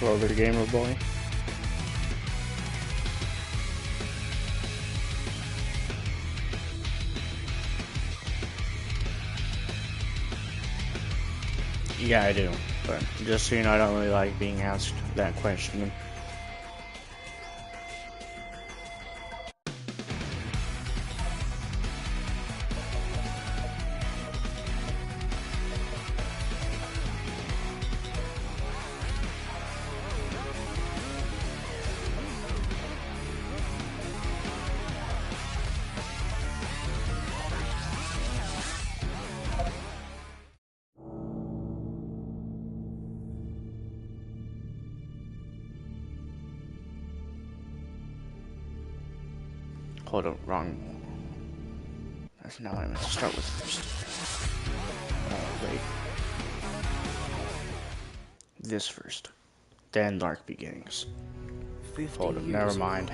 Clover the Gamer Boy. Yeah, I do. But just so you know, I don't really like being asked that question. Hold up, wrong. That's not what I meant to start with first. Wait. This first. Then Dark Beginnings. Hold up, never mind.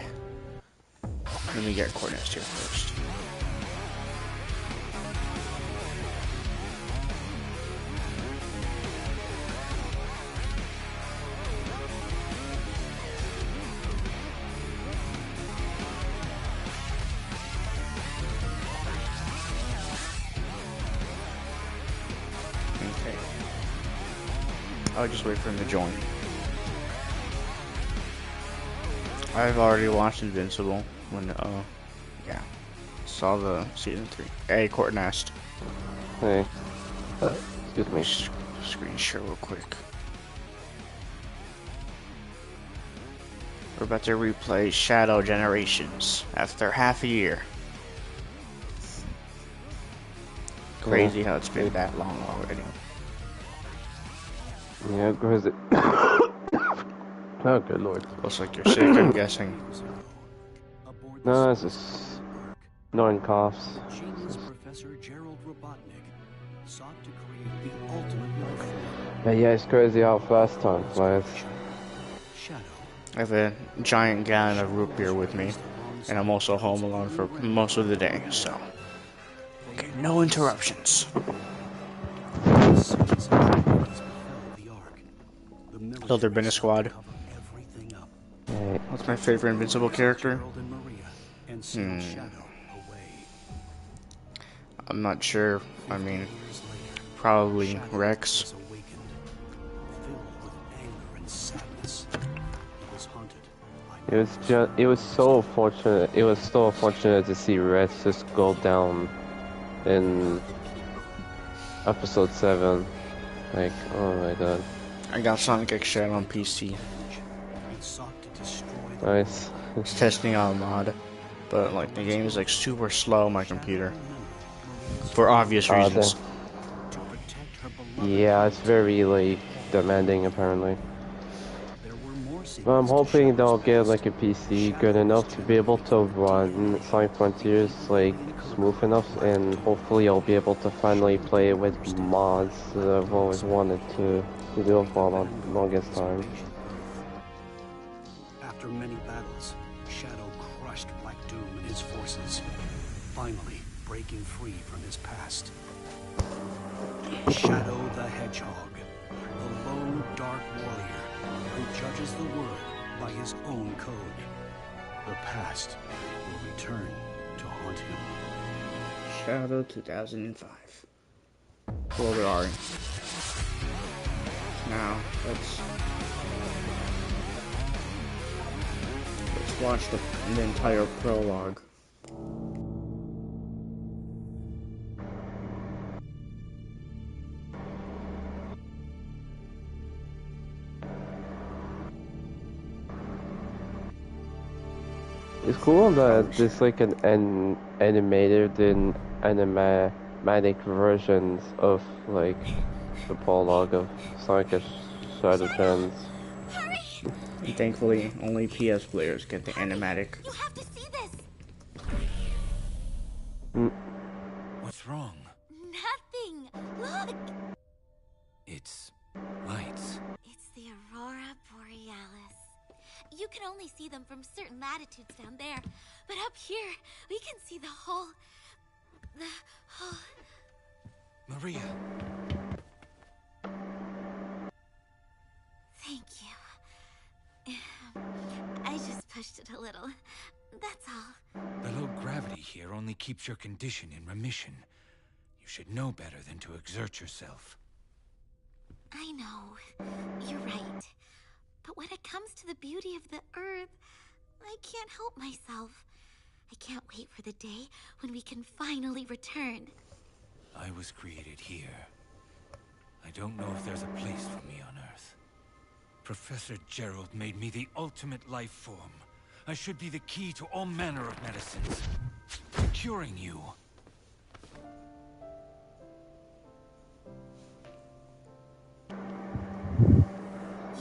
Let me get Cornest here first. Okay. I'll just wait for him to join. I've already watched Invincible when, yeah, saw the season 3. Hey, Cornest. Hey. Excuse me. Screen share real quick. We're about to replay Shadow Generations after half a year. Crazy how it's been that long already. Yeah, crazy. Oh, good lord. Looks like you're sick, I'm guessing. No, it's just annoying coughs. But yeah, it's crazy how fast time flies. I have a giant gallon of root beer with me, and I'm also home alone for most of the day, so okay, no interruptions. Will there been a squad? What's my favorite Invincible character? I'm not sure. I mean, probably Rex. It was so fortunate. It was so fortunate to see Rex just go down in episode 7. Like, oh my god. I got Sonic.EXE on PC. Nice. It's testing out a mod, but like the game is like super slow on my computer for obvious reasons. Yeah, it's very like demanding apparently. But I'm hoping they'll get like a PC good enough to be able to run Sonic Frontiers like smooth enough, and hopefully I'll be able to finally play it with mods that I've always wanted to do for the longest time. After many battles, Shadow crushed Black Doom and his forces, finally breaking free from his past. Shadow the Hedgehog, the lone dark warrior who judges the world by his own code. The past will return to haunt him. Shadow 2005. Well, there are. Now, let's watch the entire prologue. It's cool that there's like an animated and animatic versions of like the prologue of Sonic Shadow Trends. And thankfully, only PS players get the animatic. You have to see this. What's wrong? Nothing. Look. It's lights. It's the Aurora Borealis. You can only see them from certain latitudes down there, but up here we can see the whole. Maria. Thank you. here only keeps your condition in remission. You should know better than to exert yourself. I know. You're right. But when it comes to the beauty of the Earth, I can't help myself. I can't wait for the day when we can finally return. I was created here. I don't know if there's a place for me on Earth. Professor Gerald made me the ultimate life form. I should be the key to all manner of medicines. Curing you.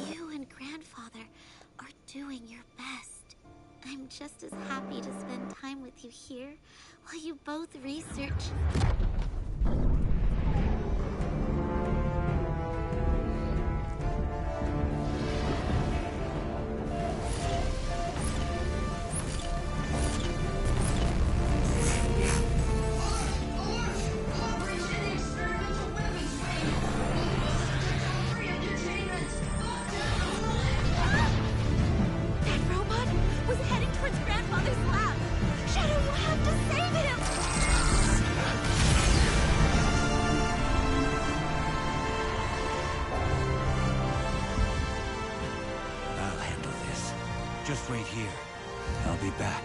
You and Grandfather are doing your best. I'm just as happy to spend time with you here while you both research. Just wait here. I'll be back.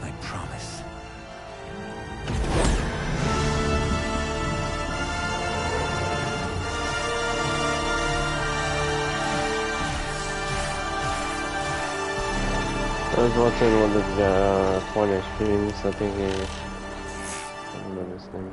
I promise. I was watching one of the Fortnite streams, I think I don't remember his name.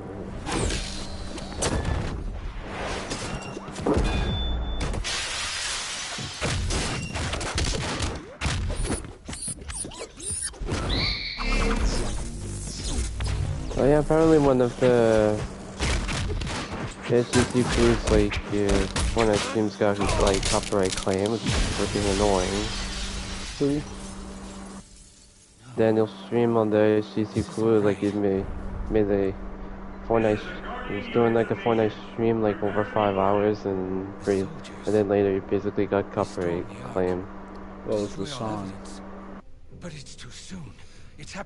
Oh yeah, apparently one of the HGC crews, like, Fortnite streams got, like, copyright claim, which is freaking annoying. Who? Daniel's stream on the HGC crew, like, he made a Fortnite, he was doing, like, a Fortnite stream, like, over 5 hours, and then later he basically got copyright claim. What was the song? But it's too soon.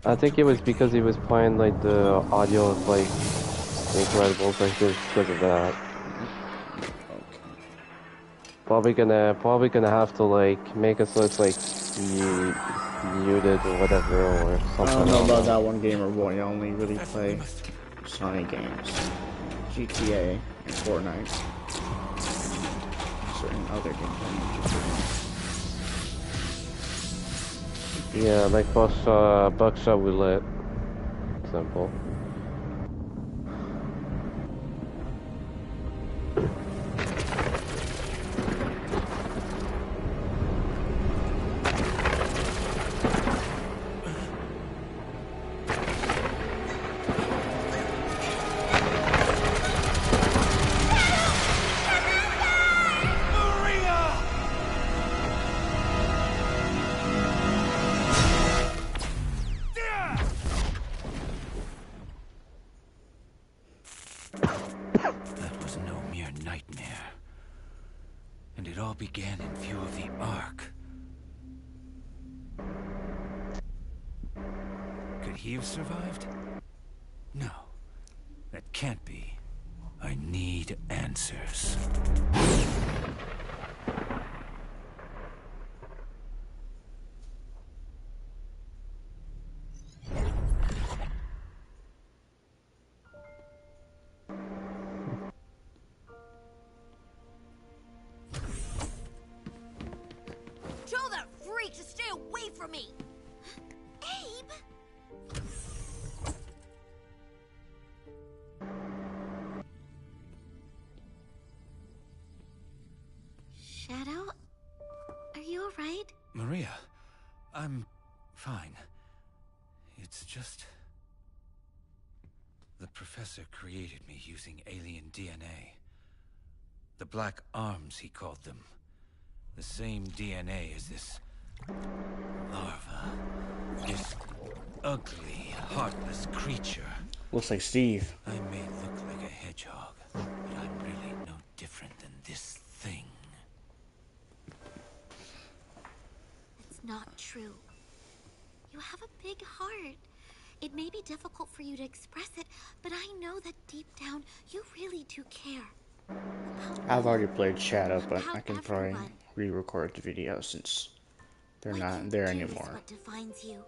I think it was because he was playing, like, the audio of, like, The Incredibles, like, just because of that. Probably gonna have to, like, make us look like muted or whatever, or something. I don't know about that one gamer boy. I only really play Sonic games, GTA, and Fortnite. Certain other games. Yeah, like Buckshot Roulette. Simple. Began in view of the Ark. Could he have survived? No, that can't be. I need answers. Maria, I'm fine. It's just... the professor created me using alien DNA. The Black Arms, he called them. The same DNA as this larva. This ugly, heartless creature. Looks like Steve. I may look like a hedgehog, but I'm really no different than this thing. Not true. You have a big heart. It may be difficult for you to express it, but I know that deep down you really do care. I've already played Shadow, but About I can probably everyone. re-record the video since they're What not you there do is anymore. what defines you.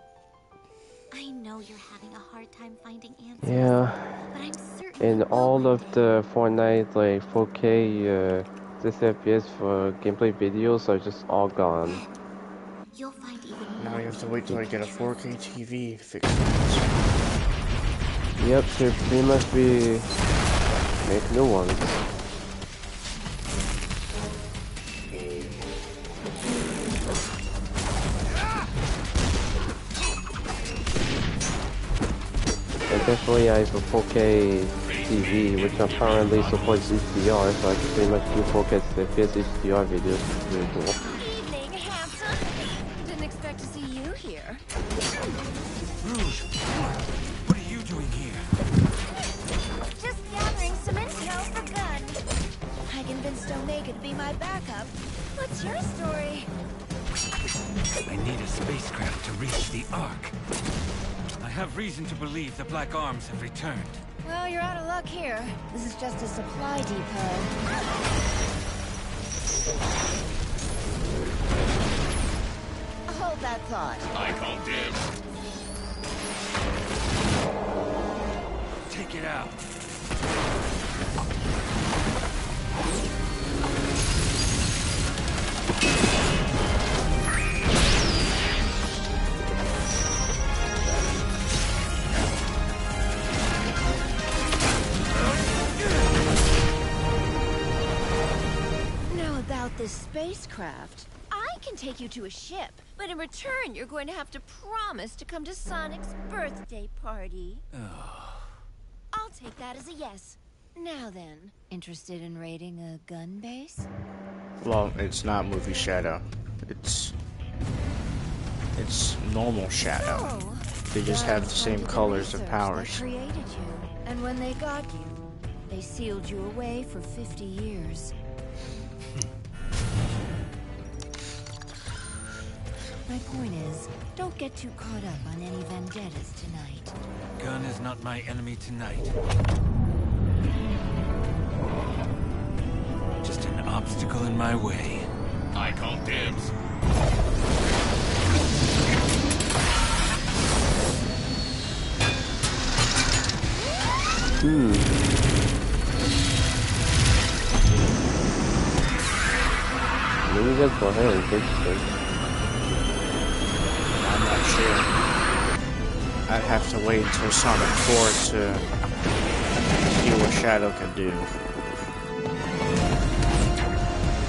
I know you're having a hard time finding answers. Yeah. But I'm certain In you will all one of day. the Fortnite like 4K 60 FPS for gameplay videos are just all gone. Then you'll find even Now more you have to wait till I you get a can 4K trust. TV fixed. Yep, should pretty much be make new ones. And definitely I have a 4K TV, which apparently supports HDR, so I can pretty much do 4K FPS HDR videos, which is really cool. Evening, handsome. Didn't expect to see you here. Rouge, what are you doing here? Just gathering some intel for Gun. I convinced Omega to be my backup. What's your story? I need a spacecraft to reach the Ark. I have reason to believe the Black Arms have returned. Well, you're out of luck here. This is just a supply depot. Hold that thought. I call dibs. Take it out. Now about this spacecraft. I can take you to a ship, but in return you're going to have to promise to come to Sonic's birthday party. I'll take that as a yes. Now then, interested in raiding a gun base? Well, it's not movie Shadow. It's normal Shadow. Oh, They just have the guns same funded the colors and research powers. that created you, and when they got you, they sealed you away for 50 years. My point is, don't get too caught up on any vendettas tonight. Gun is not my enemy tonight. Just an obstacle in my way. I call dibs. Maybe just go ahead and fix it. I'm not sure. I'd have to wait until Sonic 4 to see what Shadow can do.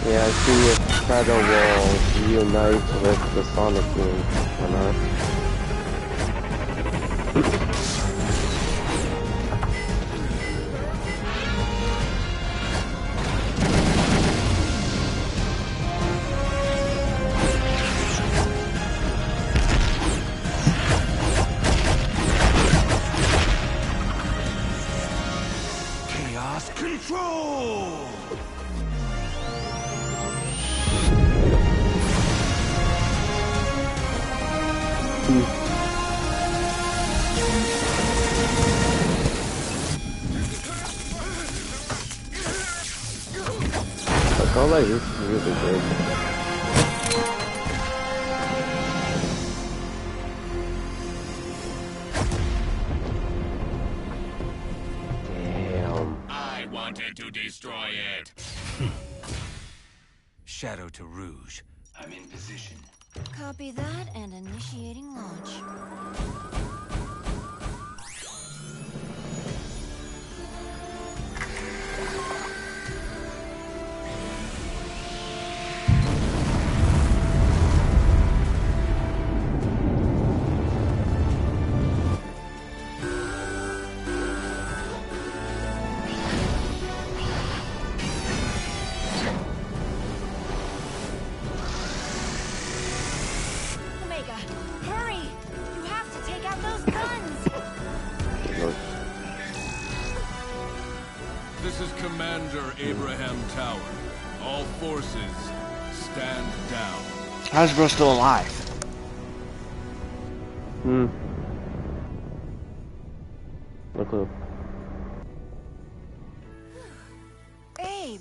Yeah, I see if Shadow will reunite with the Sonic game or not. Chaos control! Like, all that is really good. Damn. I wanted to destroy it. Shadow to Rouge. I'm in position. Copy that and initiating launch. Omega, hurry! You have to take out those guns! Look. This is Commander Abraham Tower. All forces, stand down. How's bro still alive? clue. Abe!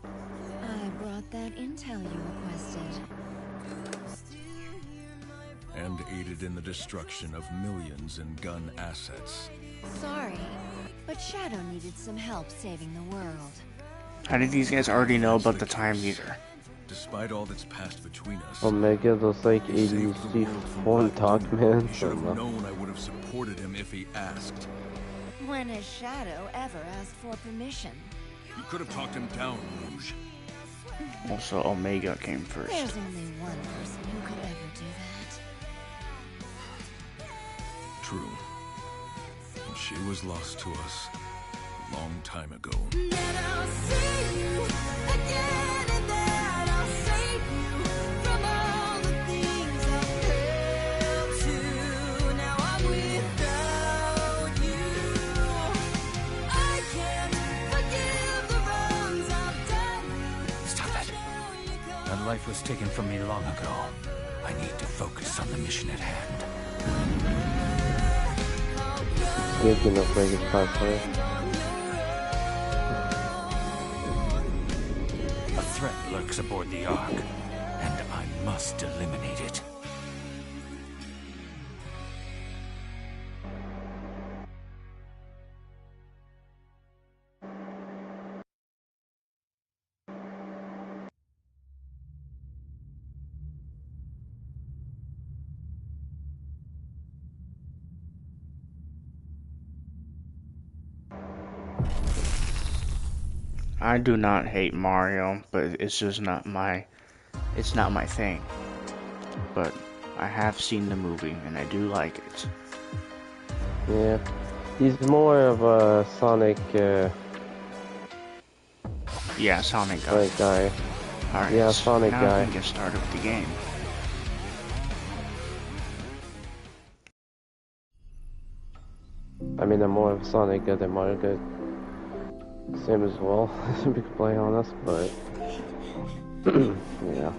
I brought that intel you requested. And aided in the destruction of millions in gun assets. Sorry, but Shadow needed some help saving the world. How did these guys already know about the time meter? Despite all that's passed between us, Omega, those like he saved the 80 world from phone Black talk, Doom. man. He should have known I would have supported him if he asked. When has Shadow ever asked for permission? You could have talked him down, Rouge. Also, Omega came first. There's only one person who could ever do that. True. And she was lost to us a long time ago. That life was taken from me long ago. I need to focus on the mission at hand. Good enough for his password. A threat lurks aboard the Ark, and I must eliminate it. I do not hate Mario, but it's just not my thing. But I have seen the movie and I do like it. Yeah, he's more of a Sonic, Yeah, Sonic guy. Sonic guy. Alright, Yeah, so Sonic now guy. we can get started with the game. I mean, I'm more of Sonic guy than Mario guy. Same as well, to be completely honest, but yeah.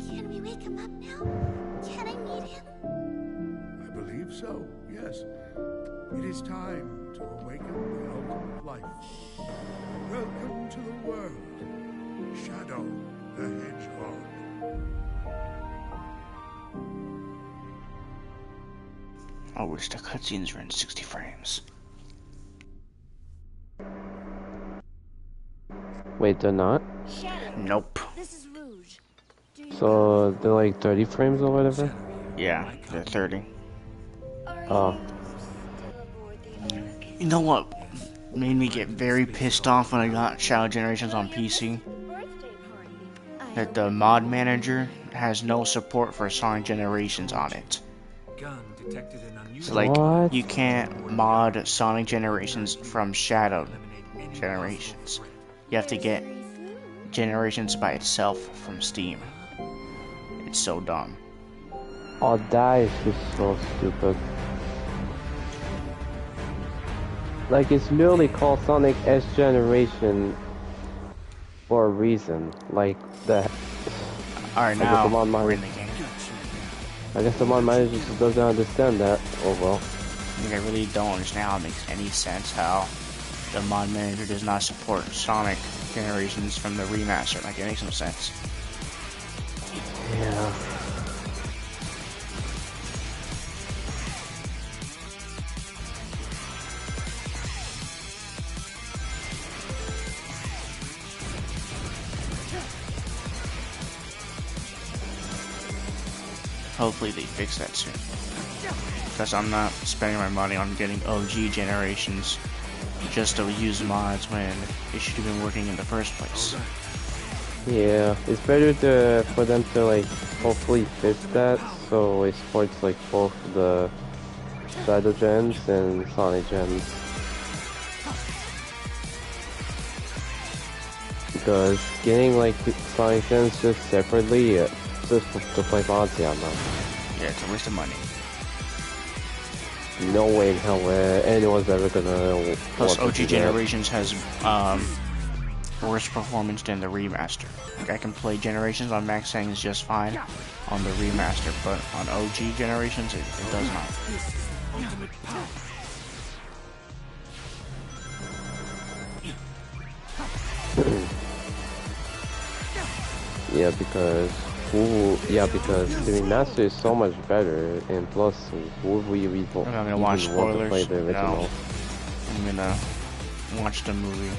Can we wake him up now? Can I meet him? I believe so, yes. It is time to awaken the ultimate life. Welcome to the world, Shadow the Hedgehog. I wish the cutscenes were in 60 frames. Wait, they're not? Shadow, Nope. this is Rouge. Do you So, they're like 30 frames or whatever? Yeah, they're 30. Oh. still aboard the Ark? You know what made me get very pissed off when I got Shadow Generations on PC? That the mod manager has no support for Sonic Generations on it. Gun detected an So unusual. like, What? you can't mod Sonic Generations from Shadow Generations. You have to get Generations by itself from Steam. It's so dumb. Oh, that is just so stupid. Like, it's literally called Sonic.EXE Generation for a reason. Like, the... Alright, I guess now I'm on my- we're in the game. I guess the mod manager just doesn't understand that. Oh well. I really don't understand how it makes any sense how the mod manager does not support Sonic Generations from the remaster. Like, it makes no sense. Yeah. Hopefully they fix that soon. Because I'm not spending my money on getting OG Generations just to use mods when it should have been working in the first place. Yeah, it's better for them to like hopefully fix that so it supports like both the Shadow gens and Sonic gens. Because getting like Sonic gens just separately, just to play mods, yeah, no. Yeah, it's a waste of money. no way in hell anyone's ever gonna. Plus, OG Generations has worse performance than the remaster. Like, I can play Generations on max settings just fine on the remaster, but on OG Generations, it does not. Yeah, because the remaster is so much better, and plus, would we even I'm not gonna watch spoilers. Want to play the original? No. I'm gonna watch the movie.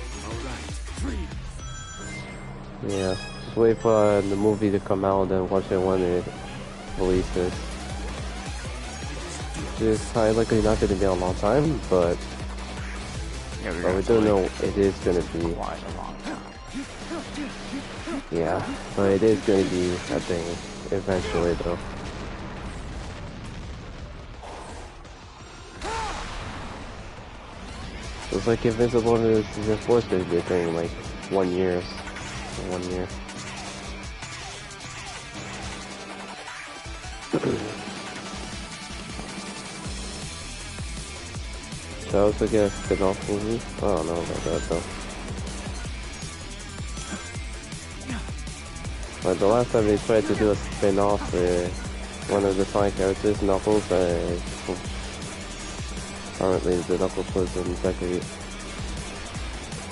Yeah, just wait for the movie to come out and watch it when it releases. It's highly likely not going to be a long time, but we do know it is going to be quite a long time. Yeah, but it is going to be a thing eventually, though. It's like Invincible is forced to be a thing in like 1 year. 1 year. Should I also get a spin-off movie? I don't know about that though. Like the last time they tried to do a spin-off for one of the Sonic characters, Knuckles, apparently the Knuckles wasn't exactly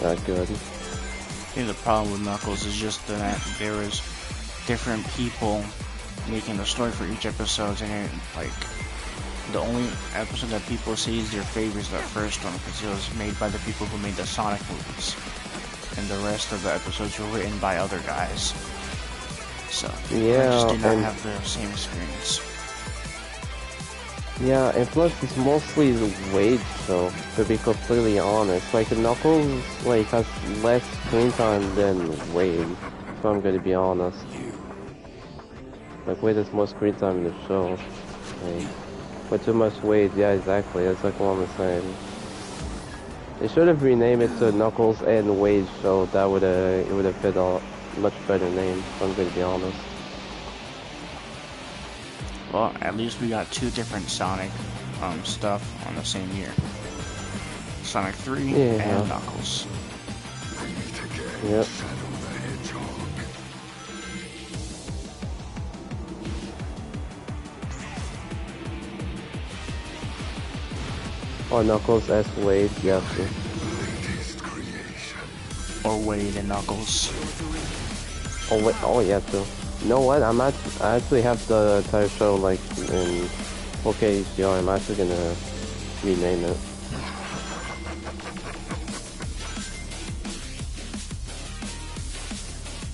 that good. I think the problem with Knuckles is just that there is different people making the story for each episode, and like the only episode that people see is their favorite is that first one because it was made by the people who made the Sonic movies, and the rest of the episodes were written by other guys. So yeah, I just did not have the same experience. Yeah, and plus it's mostly the wage, so to be completely honest. Like Knuckles like has less screen time than Wade, if I'm gonna be honest. Like Wade has more screen time in the show. Like but too much Wade, yeah exactly, that's like what I'm saying. They should have renamed it to Knuckles and Wade show, that would it would have fit a much better name, if I'm gonna be honest. Well, at least we got two different Sonic stuff on the same year. Sonic 3 and Knuckles. Yep. Or Knuckles as Wade, yeah. Or Wade and Knuckles. Oh wait, oh yeah too. You know what? I actually have the entire show like in 4K HDR. I'm actually gonna rename it.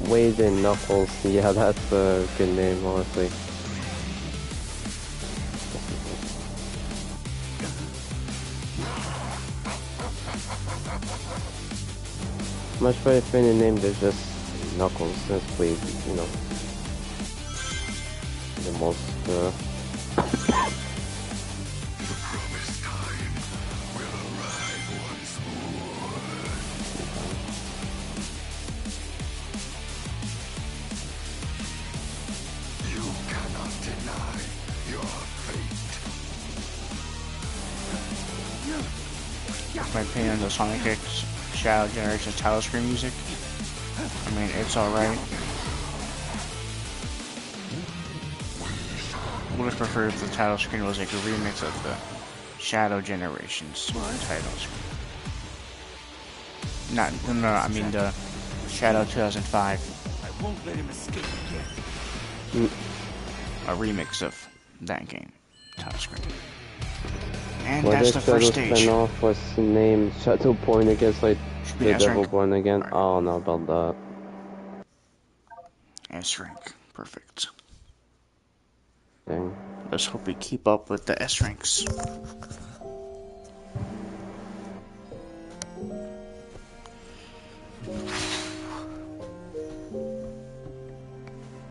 Wade and Knuckles. Yeah, that's a good name, honestly. Much better if any name than just Knuckles. That's Wade, you know. The most The promised time will arrive once more. You cannot deny your fate. My opinion on the Sonic.EXE Shadow Generations title screen music. I mean, it's alright. Would have preferred if the title screen was like a remix of the Shadow Generations title screen. No, I mean the Shadow 2005. I won't let him escape again. A remix of that game title screen. And well, that's the first stage. Spin-off was named Shadow Point against like the Devil S-Rank. Born again. Right. I don't know about that. S-Rank. Perfect. Dang. Let's hope we keep up with the S-Ranks.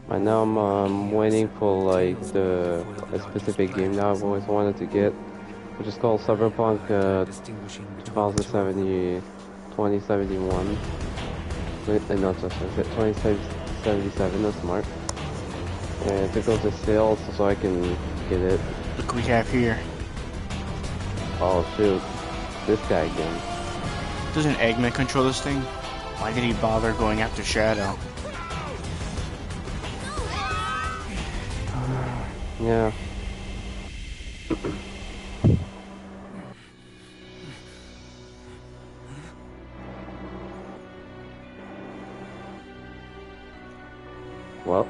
Right now I'm waiting for like a specific game that I've always wanted to get, which is called Cyberpunk 2071. No, 2077, that's smart. And to go to sales so I can get it. Look what we have here. Oh shoot, this guy again. Doesn't Eggman control this thing? Why did he bother going after Shadow? Yeah. Well.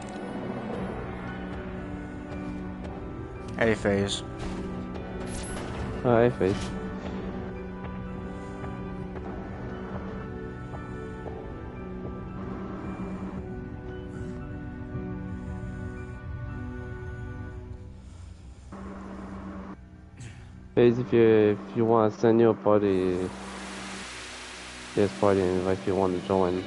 Hey, FaZe. Oh, hey, FaZe. FaZe, if you want to send you a party, this party invite if you want to join.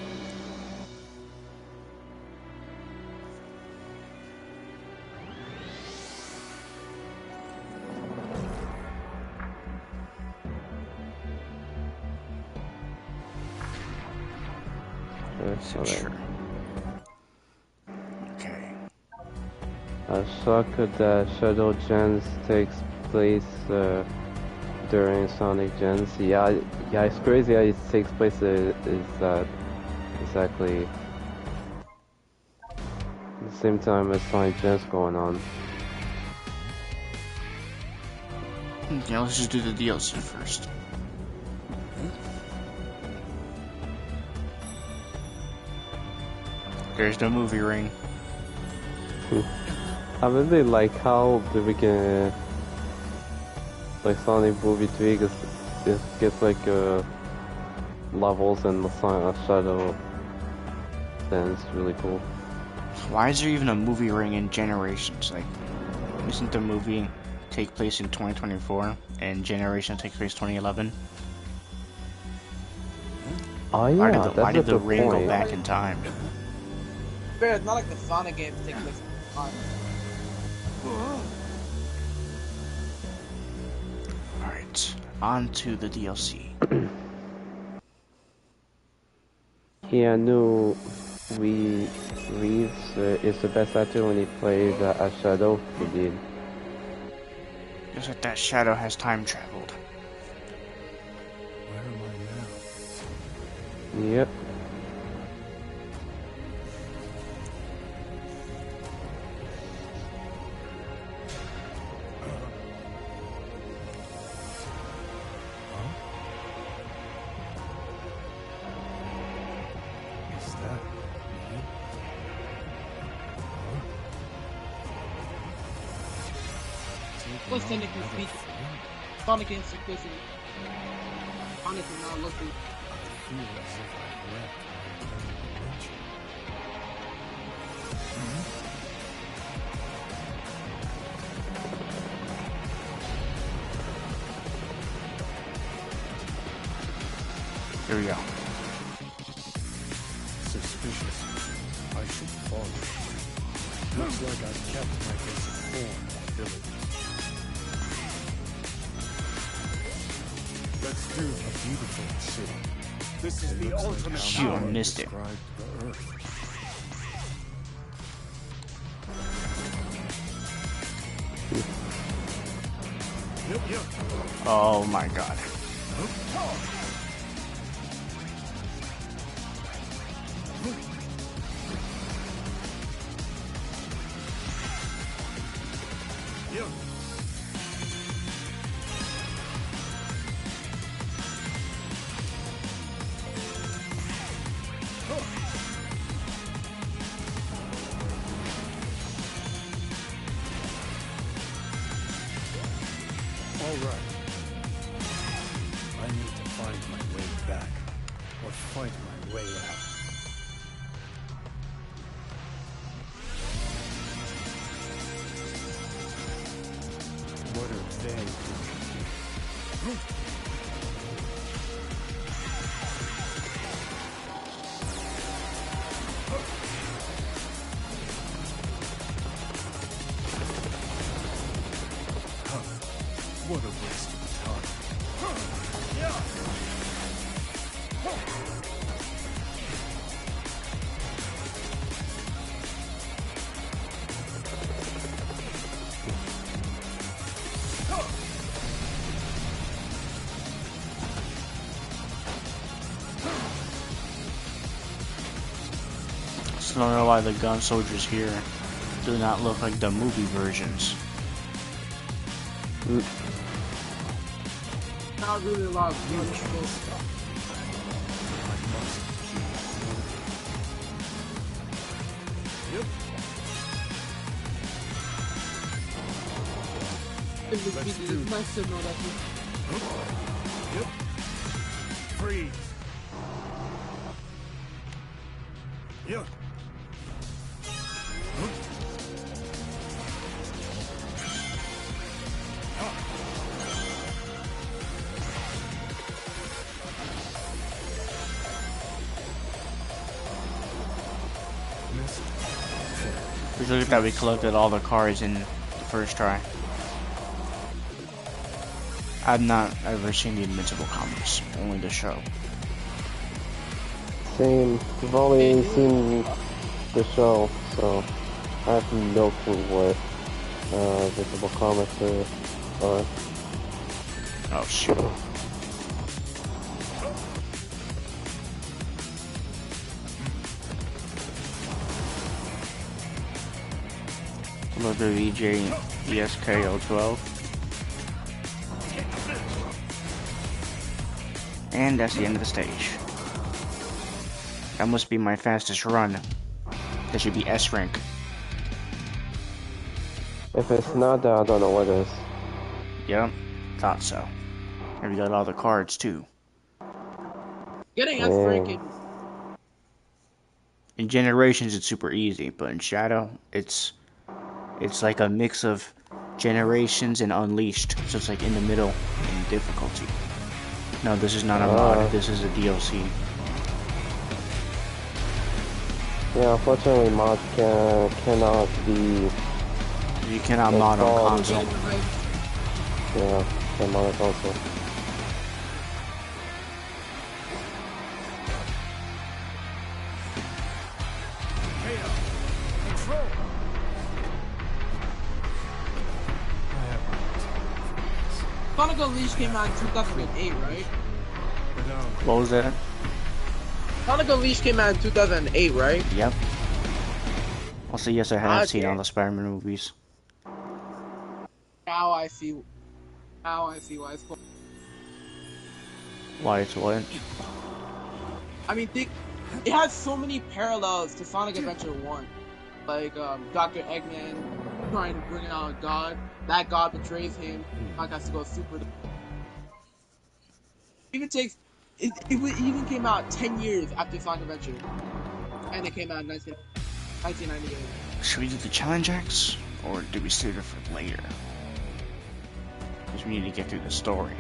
Sure. Okay. A shock that Shadow Gens takes place during Sonic Gens. Yeah, it's crazy how it takes place is that exactly the same time as Sonic Gens going on. Yeah, let's just do the DLC first. There's the movie ring. I really like how the freaking like Sonic movie 3 gets like levels and the Shadow. Then it's really cool. Why is there even a movie ring in Generations? Like, isn't the movie take place in 2024 and Generations take place 2011? Oh yeah, why did the ring go back in time? Fair, it's not like the Sonic games take place on. Alright, on to the DLC. Keanu Reeves is the best actor when he played a Shadow. He did. Looks like that Shadow has time traveled. Where am I now? Yep. Is that me? What's technically speaking? Sonic and simplicity. Honestly, not looking. I feel as if I've left another dimension. Here we go. Suspicious. I should follow. Looks like I've kept my basic form ability. Let's do a beautiful city. This is the ultimate You power missed it. described the Earth. Oh my god. All right. I need to find my way back, or fight my way out. What are they doing here? What a waste of time. still don't know why the gun soldiers here do not look like the movie versions. Not really a lot of blood stuff. Yep. Let's do this. My signal that Yep. Freeze. Yeah. Just look at that, we collected all the cards in the first try. I've not ever seen the Invincible comics, only the show. Same. I've only seen the show, so I have no clue what Visible comics are. Oh shoot. Look at VJ ESK012. And that's the end of the stage. That must be my fastest run. That should be S rank. If it's not that, I don't know what is. Yep, thought so. And we got all the cards too. getting us freaking. In Generations, it's super easy, but in Shadow, it's like a mix of Generations and Unleashed, so it's like in the middle in difficulty. No, this is not a mod. This is a DLC. Yeah, unfortunately, mods cannot be. You cannot mod on console. Yeah, can't mod on console. Sonic Unleashed came out in 2008, right? What was that? Sonic Unleashed came out in 2008, right? Yep. Also, yes, I have seen all the Spider-Man movies. Now I see why it's called. Why it's what? I mean, it has so many parallels to Sonic Adventure 1. Like, Dr. Eggman trying to bring out a god. That god betrays him. Sonic has to go super. It even came out 10 years after Sonic Adventure. And it came out in 1998. Should we do the challenge acts, or do we save it for later? Because we need to get through the story.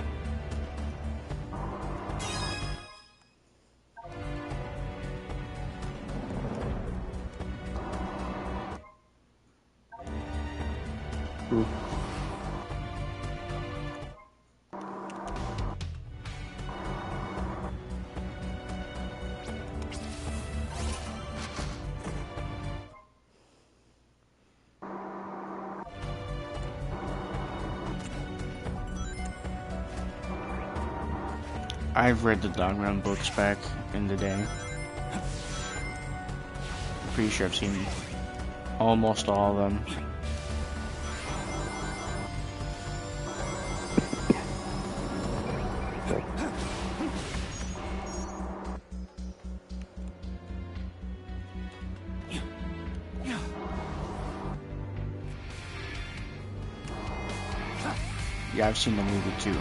I've read the Dogman books back in the day. I'm pretty sure I've seen almost all of them. Yeah, I've seen the movie too.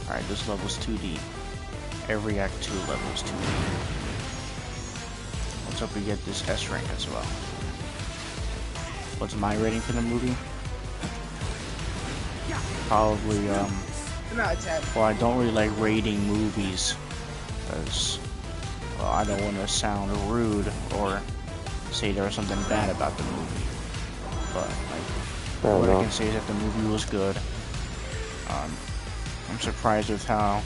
Alright, this level's 2D. Every Act 2 level is 2D. Let's hope we get this S rank as well. What's my rating for the movie? Probably, well, I don't really like rating movies, because, well, I don't want to sound rude or say there was something bad about the movie. But, like, what I can say is that the movie was good. I'm surprised with how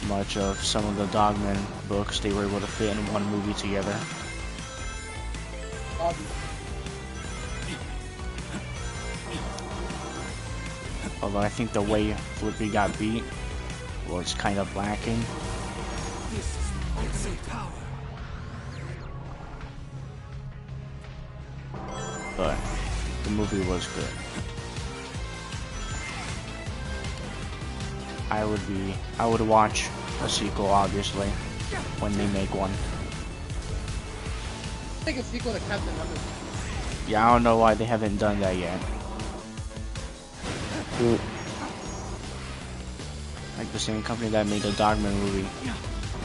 much of some of the Dogman books they were able to fit in one movie together. Although I think the way Flippy got beat was kind of lacking. This is the ultimate power. But the movie was good. I would watch a sequel, obviously, when they make one. Make a sequel to Captain America. Yeah, I don't know why they haven't done that yet. Like the same company that made the Dogman movie,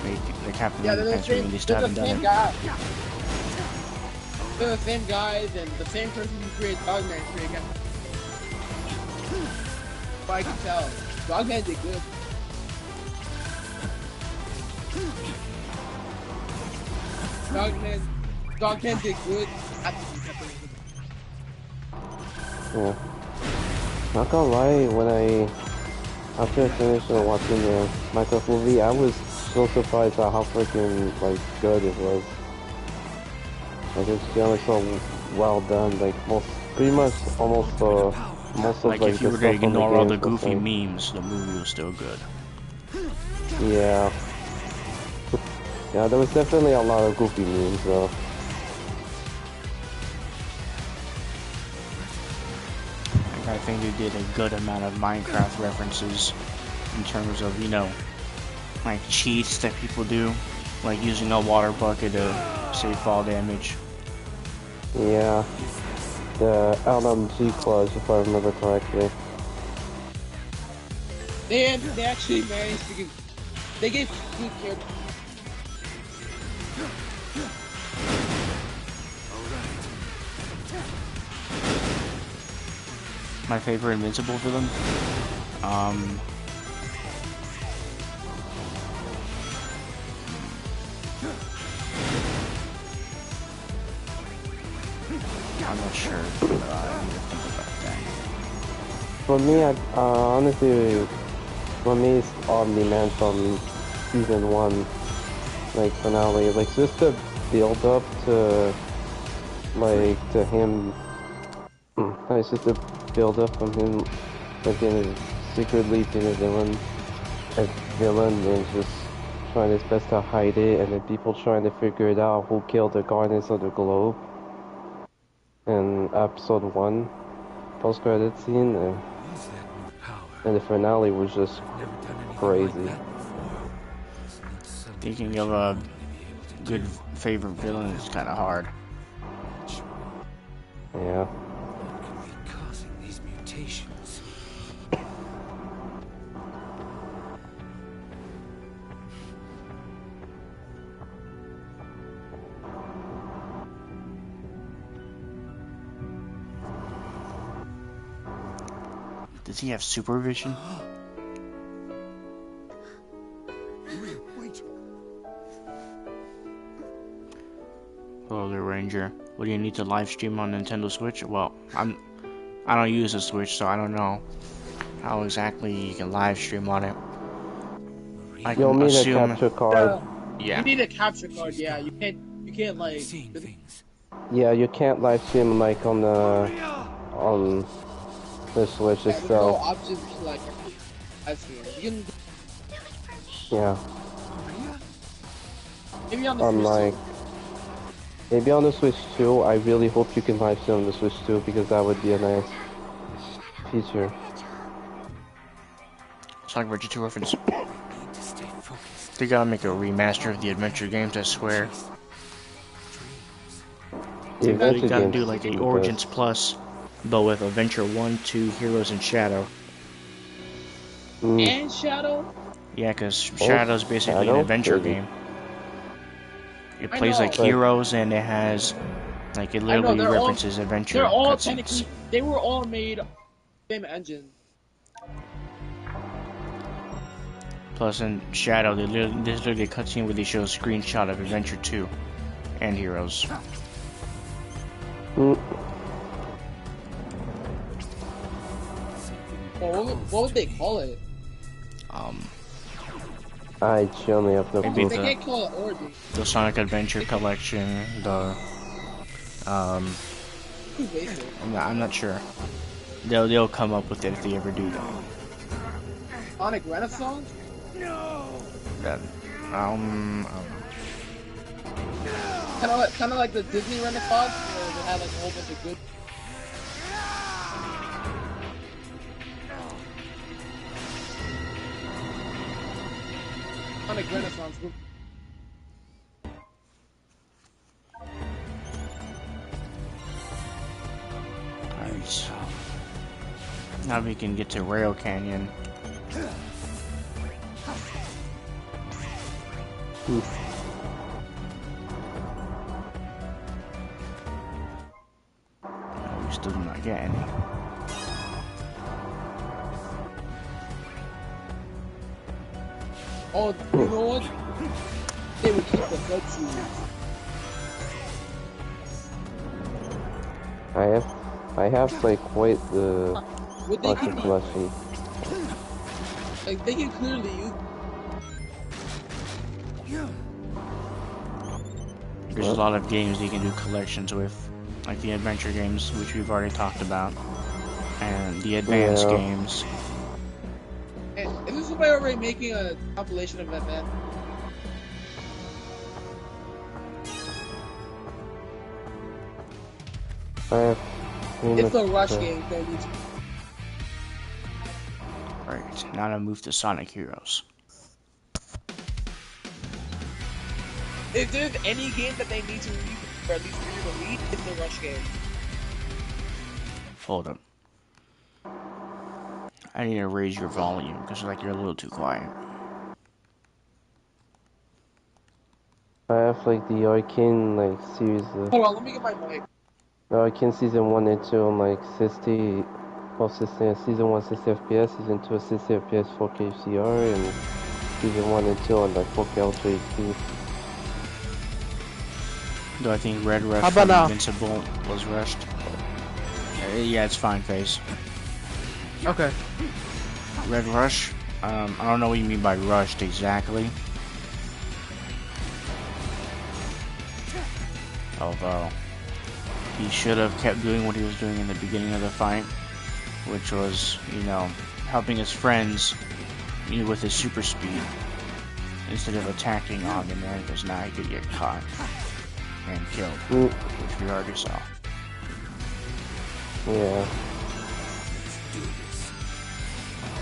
made the Captain America movie, they still haven't done it. They're the same guys, and the same person who created Dogman created Captain. But I can tell, Dogman did good. Dogman did good. Yeah. Not gonna lie, after I finished watching the Minecraft movie, I was so surprised at how freaking, like, good it was. Like, it's just so well done, like, pretty much almost, most of, like if you were to ignore all the goofy memes, the movie was still good. Yeah. Yeah, there was definitely a lot of goofy memes, though. I think they did a good amount of Minecraft references in terms of, you know, like cheats that people do, like using a water bucket to save fall damage. Yeah, the LMG clause, if I remember correctly. They actually managed to they gave good characters. My favorite Invincible villain? I'm not sure. I need to think about that. For me, honestly, for me, it's Omni-Man from season 1, like, finale. Like, just the build up to, like, to him. It's just a build up from him, like, secretly being a villain and just trying his best to hide it, and then people trying to figure it out who killed the Guardians of the Globe. In episode 1, post-credit scene, and the finale was just crazy. Thinking of a good favorite villain is kind of hard. Yeah. Does he have supervision? Wait. Hello there, Ranger. What do you need to live stream on Nintendo Switch? Well, I don't use a Switch, so I don't know how exactly you can live stream on it. I You'll can need assume. a capture card. Yeah. You need a capture card. Yeah, you can't like. Yeah, you can't live stream like on the Switch itself. No options to like. You can. Yeah. Maybe on the Switch. Maybe on the Switch 2. I really hope you can live stream on the Switch 2 because that would be a nice feature. Sonic Adventure 2 reference. They gotta make a remaster of the adventure games, I swear. They gotta do like a Origins Plus, but with Adventure 1, 2, Heroes, and Shadow. And Shadow? Yeah, because Shadow's basically an adventure game. It plays like but Heroes, and it has, like, it literally references adventure. They're all technically, they were all made same engine. Plus, in Shadow, there's literally a cutscene where they show a screenshot of Adventure 2 and Heroes. Well, what would they call it? I genuinely have no clue. They can't call it Origin. The Sonic Adventure Collection, the, I'm not sure. They'll come up with it if they ever do that. Sonic Renaissance? That I don't know. Kind of like the Disney Renaissance, where they had like a whole bunch of good. Sonic Renaissance. Alright. Now we can get to Rail Canyon. Oof. We still do not get any. Oh, you know what? They would keep the head shoes. I have like quite the What they collection can collection. Like they can clearly use. There's a lot of games you can do collections with, like the adventure games, which we've already talked about, and the advanced games. Hey, isn't somebody already making a compilation of that, man? It's the Rush game that needs. Right, now to move to Sonic Heroes. If there's any game that they need to or at least re-release, it's the Rush game. Hold up. I need to raise your volume because like you're a little too quiet. I have like the Arcane like series. Hold on, let me get my mic. The Arcane season 1 and 2 on like 60. Well, season 1 60 FPS, season 2 60 FPS 4K HDR, and season 1 and 2 on like 4K Ultra HD. Do I think Red Rush How from about now? Invincible was rushed? Yeah, it's fine, Face. Okay. Red Rush? I don't know what you mean by rushed exactly. Although, he should have kept doing what he was doing in the beginning of the fight, which was, you know, helping his friends with his super speed instead of attacking on them, man, because now he could get caught and killed, which we already saw. Yeah.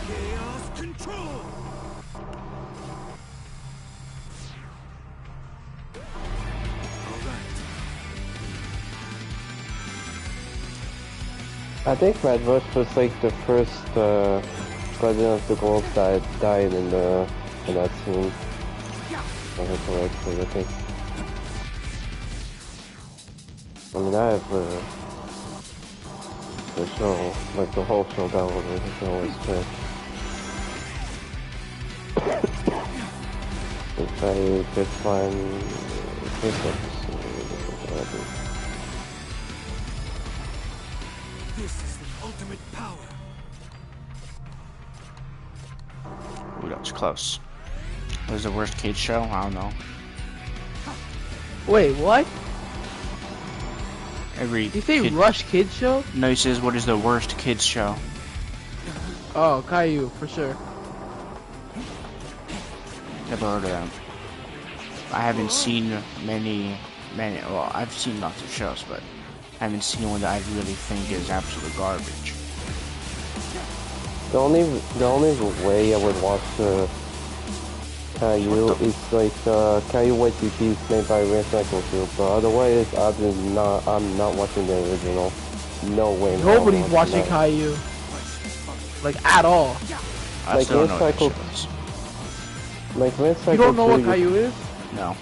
Chaos control. I think Red Rush was like the first Guardian of the Gold that died in that scene. If I remember correctly, I think. I mean, I have the show, like the whole show downloaded. I can always check. If I could find This is the ultimate power. Ooh, that was close. What was the worst kids show? I don't know. Wait, what? Every Did you say kid... Rush Kids Show? No, he says, what is the worst kids show? Oh, Caillou, for sure. Never heard of them. I haven't seen many, well, I've seen lots of shows, but I haven't seen one that I really think is absolute garbage. The only way I would watch Caillou is like Caillou YTP is made by Recoded, but otherwise I'm not watching the original. No way. Nobody's watching Caillou. Like, at all. I like still don't know what Cycle, that show is. like Cycle You don't know what Caillou is? No.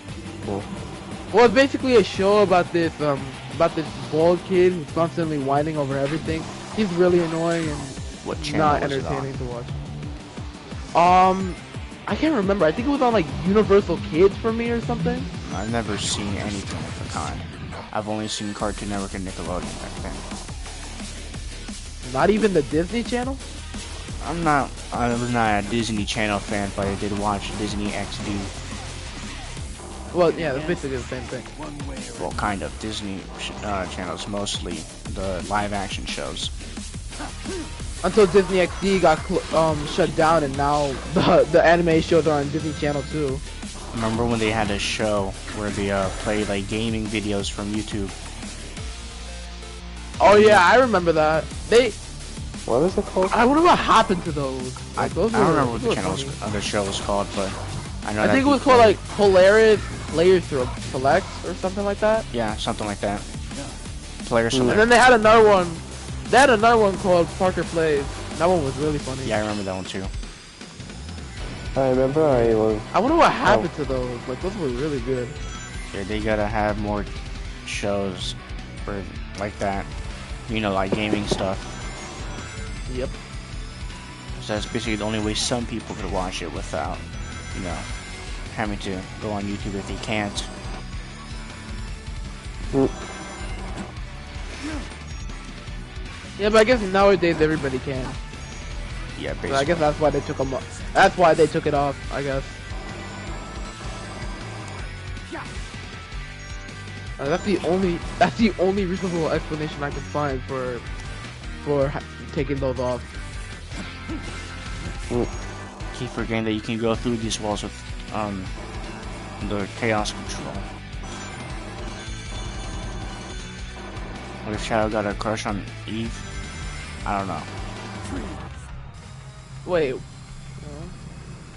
Well, it's basically a show about this bald kid who's constantly whining over everything. He's really annoying and What channel not was it on? entertaining to watch. I can't remember. I think it was on like Universal Kids for me or something. I've never seen anything of the kind. I've only seen Cartoon Network and Nickelodeon back then. Not even the Disney Channel? I was not a Disney Channel fan, but I did watch Disney XD. Well, yeah, that's basically the same thing. Well, kind of. Disney channels, mostly the live action shows. until Disney XD got shut down, and now the anime shows are on Disney Channel too. Remember when they had a show where they played like gaming videos from YouTube? Oh yeah, I remember that. What is it called? I wonder what happened to those. I don't remember what the show was called, but I know. I think it was called like Polaris Player Select or something like that. Yeah, something like that. Player Select. And then they had another one. They had another one called Parker Plays. That one was really funny. Yeah, I remember that one too. I remember I wonder what happened to those. Like those were really good. Yeah, they gotta have more shows for like that. You know, like gaming stuff. Yep. So that's basically the only way some people could watch it without, you know, having to go on YouTube if they can't. Yeah, but I guess nowadays everybody can. Yeah, basically. So I guess that's why they took them off. That's why they took it off, I guess. That's the only reasonable explanation I can find for taking those off. Keep forgetting that you can go through these walls with the chaos control. What if Shadow got a crush on Eve? I don't know. Wait.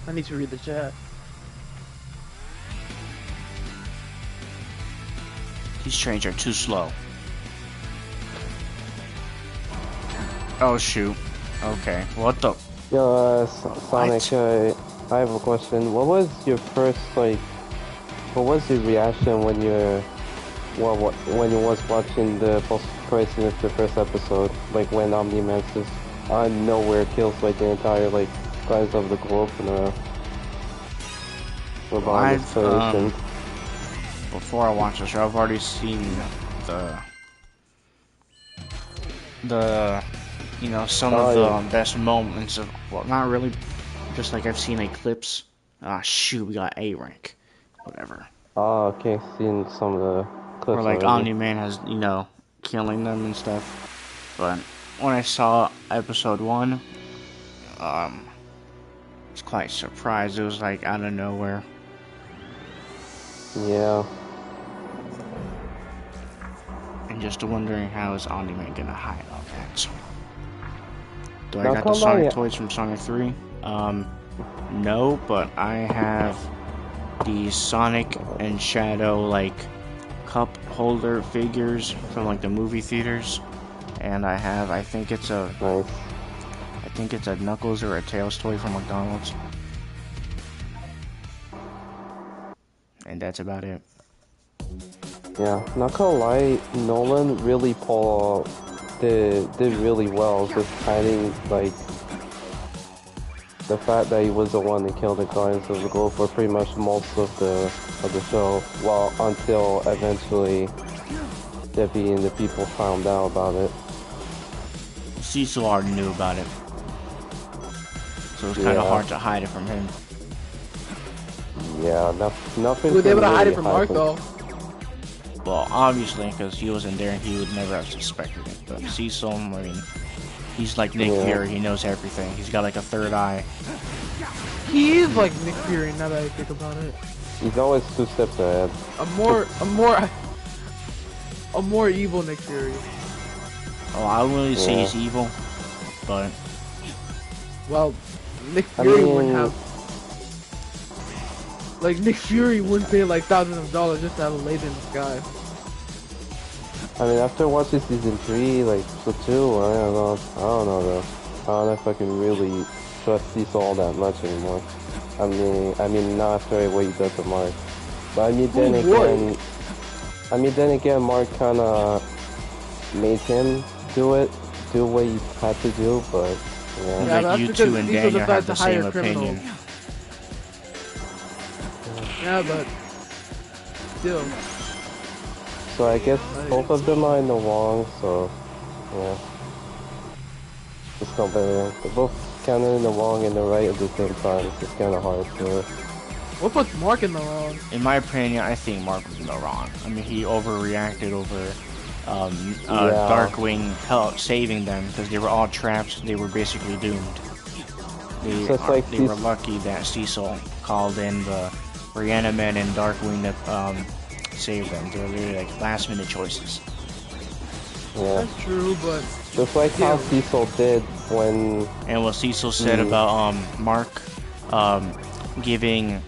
I need to read the chat. These trains are too slow. Oh shoot. Okay. What the? Yo, Sonic, I have a question. What was your first, like, what was your reaction when when you was watching the post-credits of the first episode? Like, when Omni-Man just out of nowhere kills, like, the entire, like, guys of the globe in a robotic installation. Before I watch the show, I've already seen the you know, some of the best moments of, well, not really, just like I've seen like clips. Ah, shoot, we got A rank, whatever. Oh, okay, seen some of the clips. Where like Omni-Man has, you know, killing them and stuff. But when I saw episode 1, I was quite surprised. It was like out of nowhere. Yeah. And just wondering how is Omni-Man gonna hide all that. Do I got the Sonic toys from Sonic 3? No, but I have the Sonic and Shadow like cup holder figures from like the movie theaters, and I have, I think it's a Knuckles or a Tails toy from McDonald's, and that's about it. Yeah, not gonna lie, Nolan really did really well, just hiding like the fact that he was the one that killed the Guardians of the Globe for pretty much most of the show, well, until eventually Debbie and the people found out about it. Cecil already knew about it, so it's kind of hard to hide it from him. Yeah, nothing. He was able to hide it from Mark though. Well, obviously, because he wasn't there and he would never have suspected it. But Cecil, I mean, he's like Nick Fury. He knows everything. He's got like a third eye. He is like Nick Fury now that I think about it. He's always 2 steps ahead. A more evil Nick Fury. Oh, I wouldn't really say he's evil, but well, Nick Fury wouldn't have. Like, Nick Fury wouldn't pay like thousands of dollars just to have a laser in the sky. I mean, after watching season 3, like, so 2, I don't know though. I don't know if I can really trust Cecil all that much anymore. I mean, not after what he does to Mark. But then again, Mark kinda made him do what he had to do, but, yeah. Like, you two and Daniel have the same opinion. Yeah, but still. So I guess both of them are in the wrong, so yeah. It's not better. They're both kind of in the wrong and the right at the same time. It's just kind of hard to... What puts Mark in the wrong? In my opinion, I think Mark was in the wrong. I mean, he overreacted over Darkwing helped saving them because they were all trapped. They were basically doomed. They were lucky that Cecil called in the Reaniman and Darkwing to save them. They were literally like last minute choices. Yeah. That's true, but just like how Cecil did when. And what Cecil said about Mark giving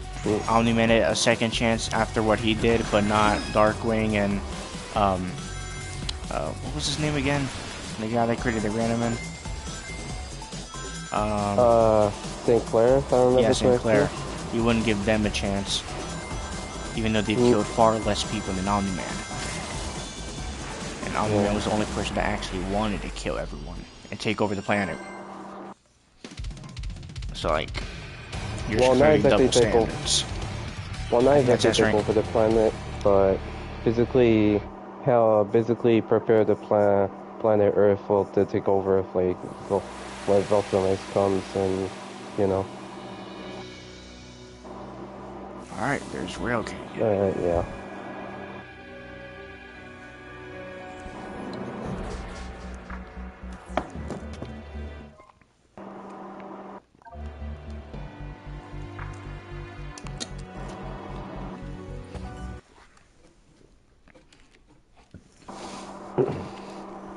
Omni-Man a second chance after what he did, but not Darkwing and what was his name again? The guy that created the Reaniman. St. Clair, if I remember. Yeah, St. Clair. He wouldn't give them a chance, even though they've killed far less people than Omni-Man. And Omni-Man was the only person that actually wanted to kill everyone and take over the planet. So, like, you're just creating double standards. Well, not exactly take over the planet, but physically prepare the planet Earth to take over if, like, when Volcanize comes and, you know. Alright, there's Railgate. Yeah.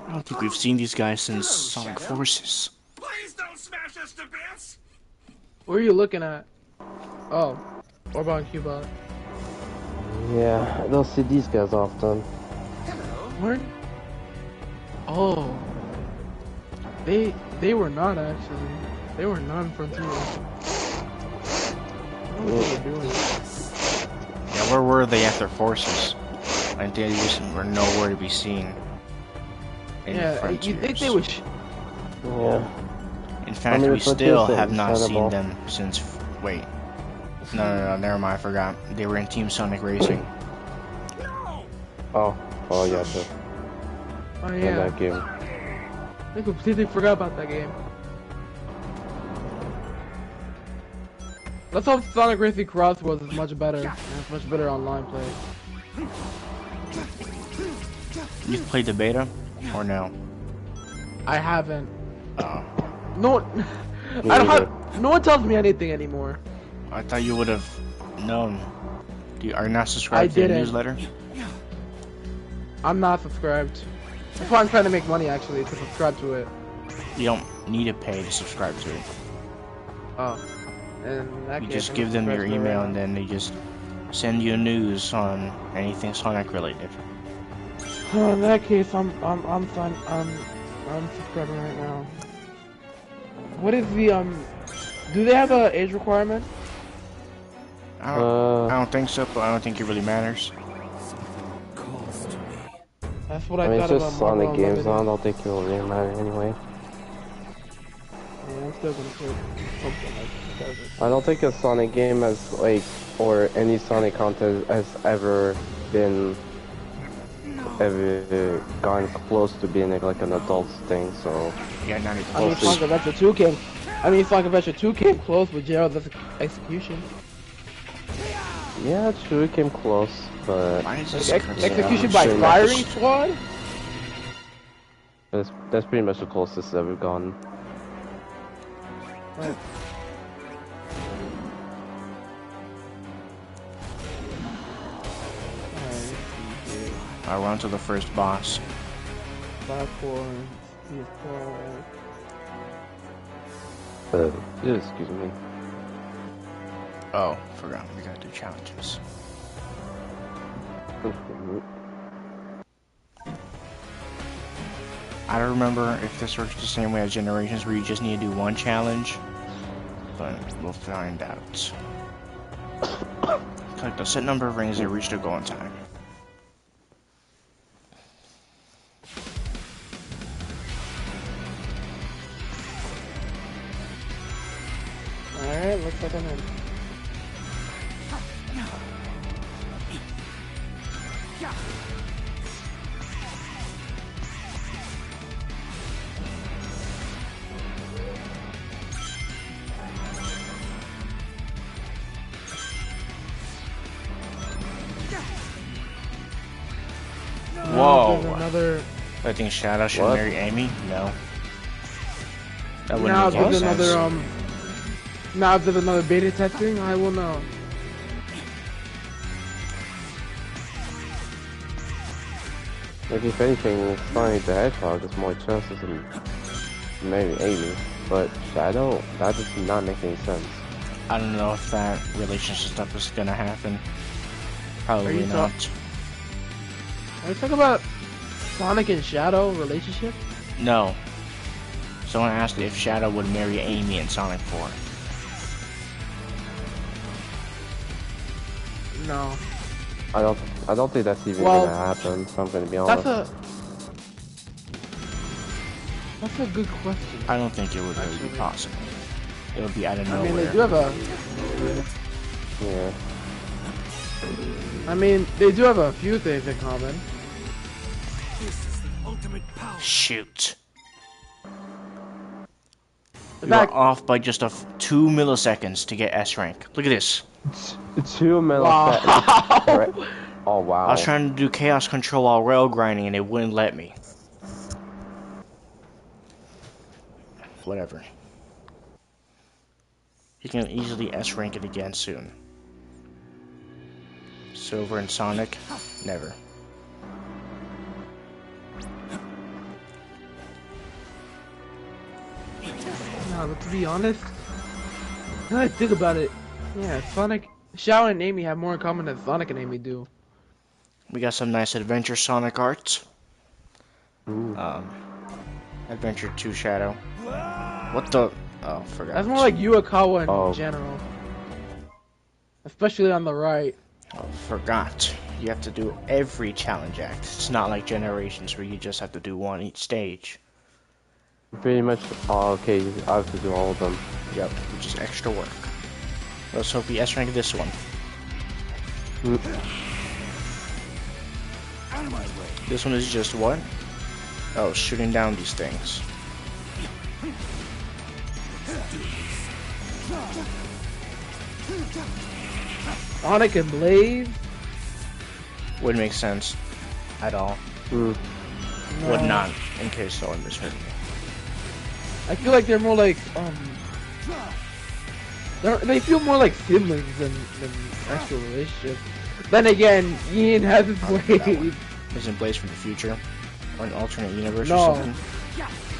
I don't think we've seen these guys since Sonic Forces. Please don't smash us to bits! Where are you looking at? Oh, what about Cubot? Yeah, I don't see these guys often. Where? Oh, they were not actually. They were not in Frontier. I don't know what they were doing. Yeah, where were they after Forces? Like they just were nowhere to be seen. Yeah, you think they would? Yeah. In fact, we still have not seen them since. Wait. No, never mind. I forgot. They were in Team Sonic Racing. Oh yeah, sure. Oh yeah. That game. I completely forgot about that game. Let's hope Sonic Racing Cross was much better. It's much better online play. You've played the beta, or no? I haven't. Oh. No, I don't have. No one tells me anything anymore. I thought you would have known. Are you not subscribed to the newsletter? I'm not subscribed. That's why I'm trying to make money actually to subscribe to it. You don't need to pay to subscribe to it. Oh. And that you just give them your email and then they just send you news on anything Sonic related. Oh, in that case, I'm subscribing right now. What is the do they have a age requirement? I don't think so, but I don't think it really matters. That's what I thought mean, it's about just Sonic games, I don't think it will really matter anyway. Yeah, I'm still gonna play something like that. I don't think a Sonic game has, like, or any Sonic content has ever gone close to being like an adult thing, so... Yeah, not even close. I mean, Sonic Adventure 2 came... Sonic Adventure 2 came close with Gerald's execution. Yeah, true, it came close, but... Execution by firing squad? That's pretty much the closest it's ever gone. Right. I run to the first boss. Excuse me. Oh, forgot. We gotta do challenges. I don't remember if this works the same way as Generations, where you just need to do one challenge, but we'll find out. Collect the set number of rings and reach the goal in time. Alright, looks like I'm in. Whoa! another. I think Shadow should What? marry Amy. No. That wouldn't Now make if any there's sense. another Now if there's another beta testing, I will know. Like if anything, Sonic the Hedgehog has more chances than maybe Amy. But Shadow, that does not make any sense. I don't know if that relationship stuff is gonna happen. Probably you not. Are you talking about Sonic and Shadow relationship? No. Someone asked if Shadow would marry Amy in Sonic 4. No. I don't think that's even Well, gonna happen. If I'm gonna be honest. That's a good question. I don't think it would really be possible. It would be out of I nowhere. mean, they do have a. Yeah. I mean, they do have a few things in common. Shoot. In We are fact, off by just 2 milliseconds to get S rank. Look at this. 2 milliseconds. wow. Oh wow. I was trying to do chaos control while rail grinding and it wouldn't let me. Whatever. You can easily S rank it again soon. Silver and Sonic, never. No, but to be honest, now that I think about it, yeah, Shadow and Amy have more in common than Sonic and Amy do. We got some nice Adventure Sonic arts. Ooh. Adventure 2 Shadow. What the? Oh, forgot. That's more like Yuakawa in Oh. general. Especially on the right. Oh, forgot. You have to do every challenge act. It's not like Generations where you just have to do one each stage. Pretty much. Oh, okay. I have to do all of them. Yep, which is extra work. Let's hope we S rank this one. This one is just what? Oh, shooting down these things. Sonic and Blaze? Wouldn't make sense at all. Mm. No. Would not, in case someone misheard me. I feel like they're more like, they feel more like siblings than actual relationships. Then again, Ian has his ways. Isn't Blaze from the future? Or an alternate universe No. or something?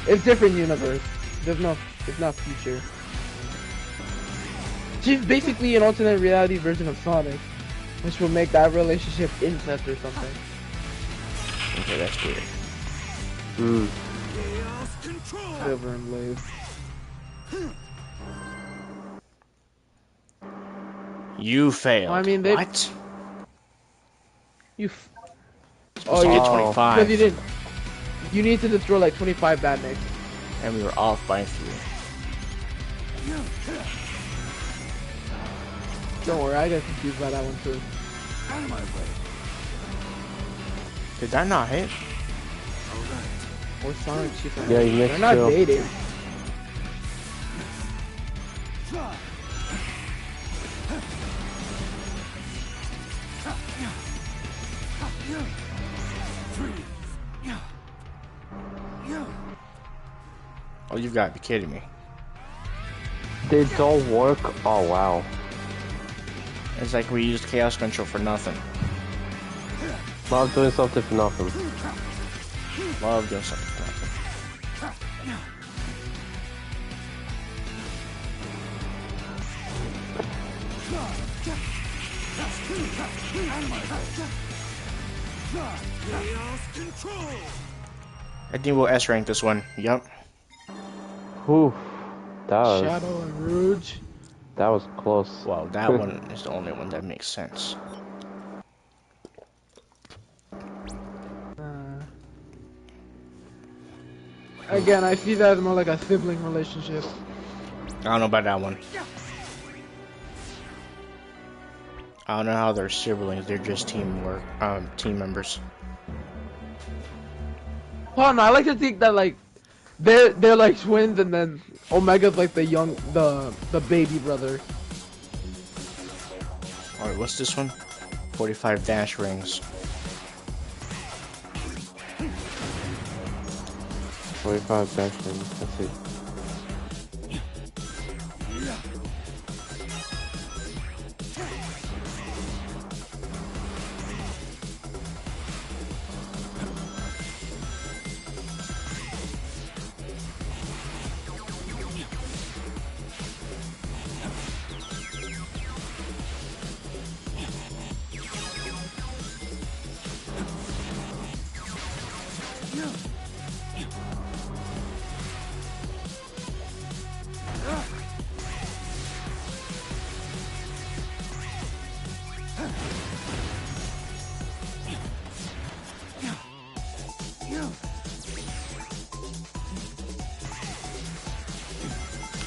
It's different universe. It's not future. She's basically an alternate reality version of Sonic, which will make that relationship incest or something. Okay, that's weird. Mm. Silver and Blaze. You failed. I mean, they- What? Oh, You you get Oh. 25. Because you didn't. You need to destroy like 25 badniks. And we were off by 3. Don't worry, I got confused by that one too. Did that not hit? Or Sonic, Yeah, you missed They're not two. dating. Oh, you've got to be kidding me. They don't work. Oh wow. It's like we used chaos control for nothing. Love doing something for nothing. Love doing something for nothing. I think we'll S rank this one. Yup. Whew. That was Shadow and Rouge. that was close. Well, that one is the only one that makes sense. Again, I see that as more like a sibling relationship. I don't know about that one. I don't know how they're siblings. They're just team members. Well, no, I like to think that like they're like twins, and then Omega's like the baby brother. Alright, what's this one? 45 dash rings. 45 dashing. Let's see.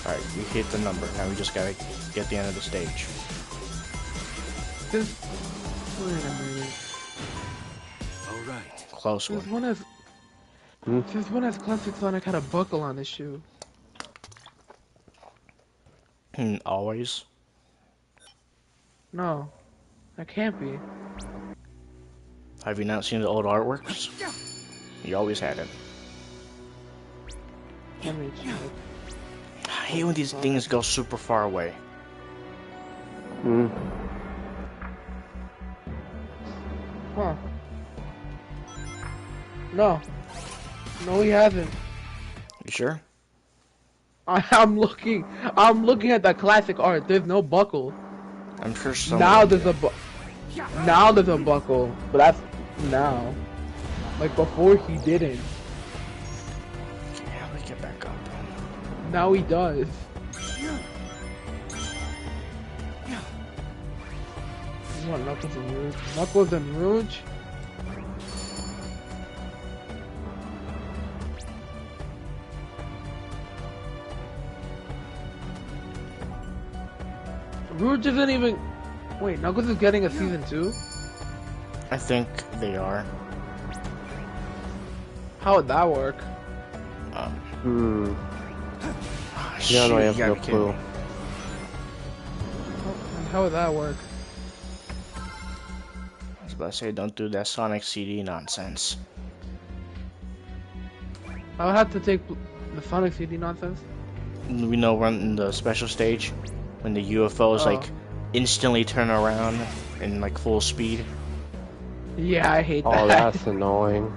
Alright, we hit the number. Now we just gotta get the end of the stage. Wait a minute. Alright. Close one. Since when has Classic Sonic had a buckle on his shoe? Always. No, that can't be. Have you not seen the old artworks? You always had it. Let me check. I hate when these things go super far away. Huh. No, he hasn't. You sure? I'm looking at the classic art. There's no buckle. I'm sure some. Now there's a buckle, but that's now. Like before he didn't. Yeah, let me get back up. Now he does. You want Knuckles and Rouge? Knuckles and Rouge? Rouge isn't even... Wait, Knuckles is getting a season 2? I think they are. How would that work? Yeah, no, I have no clue. How would that work? I was about to say, don't do that Sonic CD nonsense. I would have to take the Sonic CD nonsense. We know we're in the special stage when the UFOs like instantly turn around in like full speed. Yeah, I hate that. Oh, that's annoying.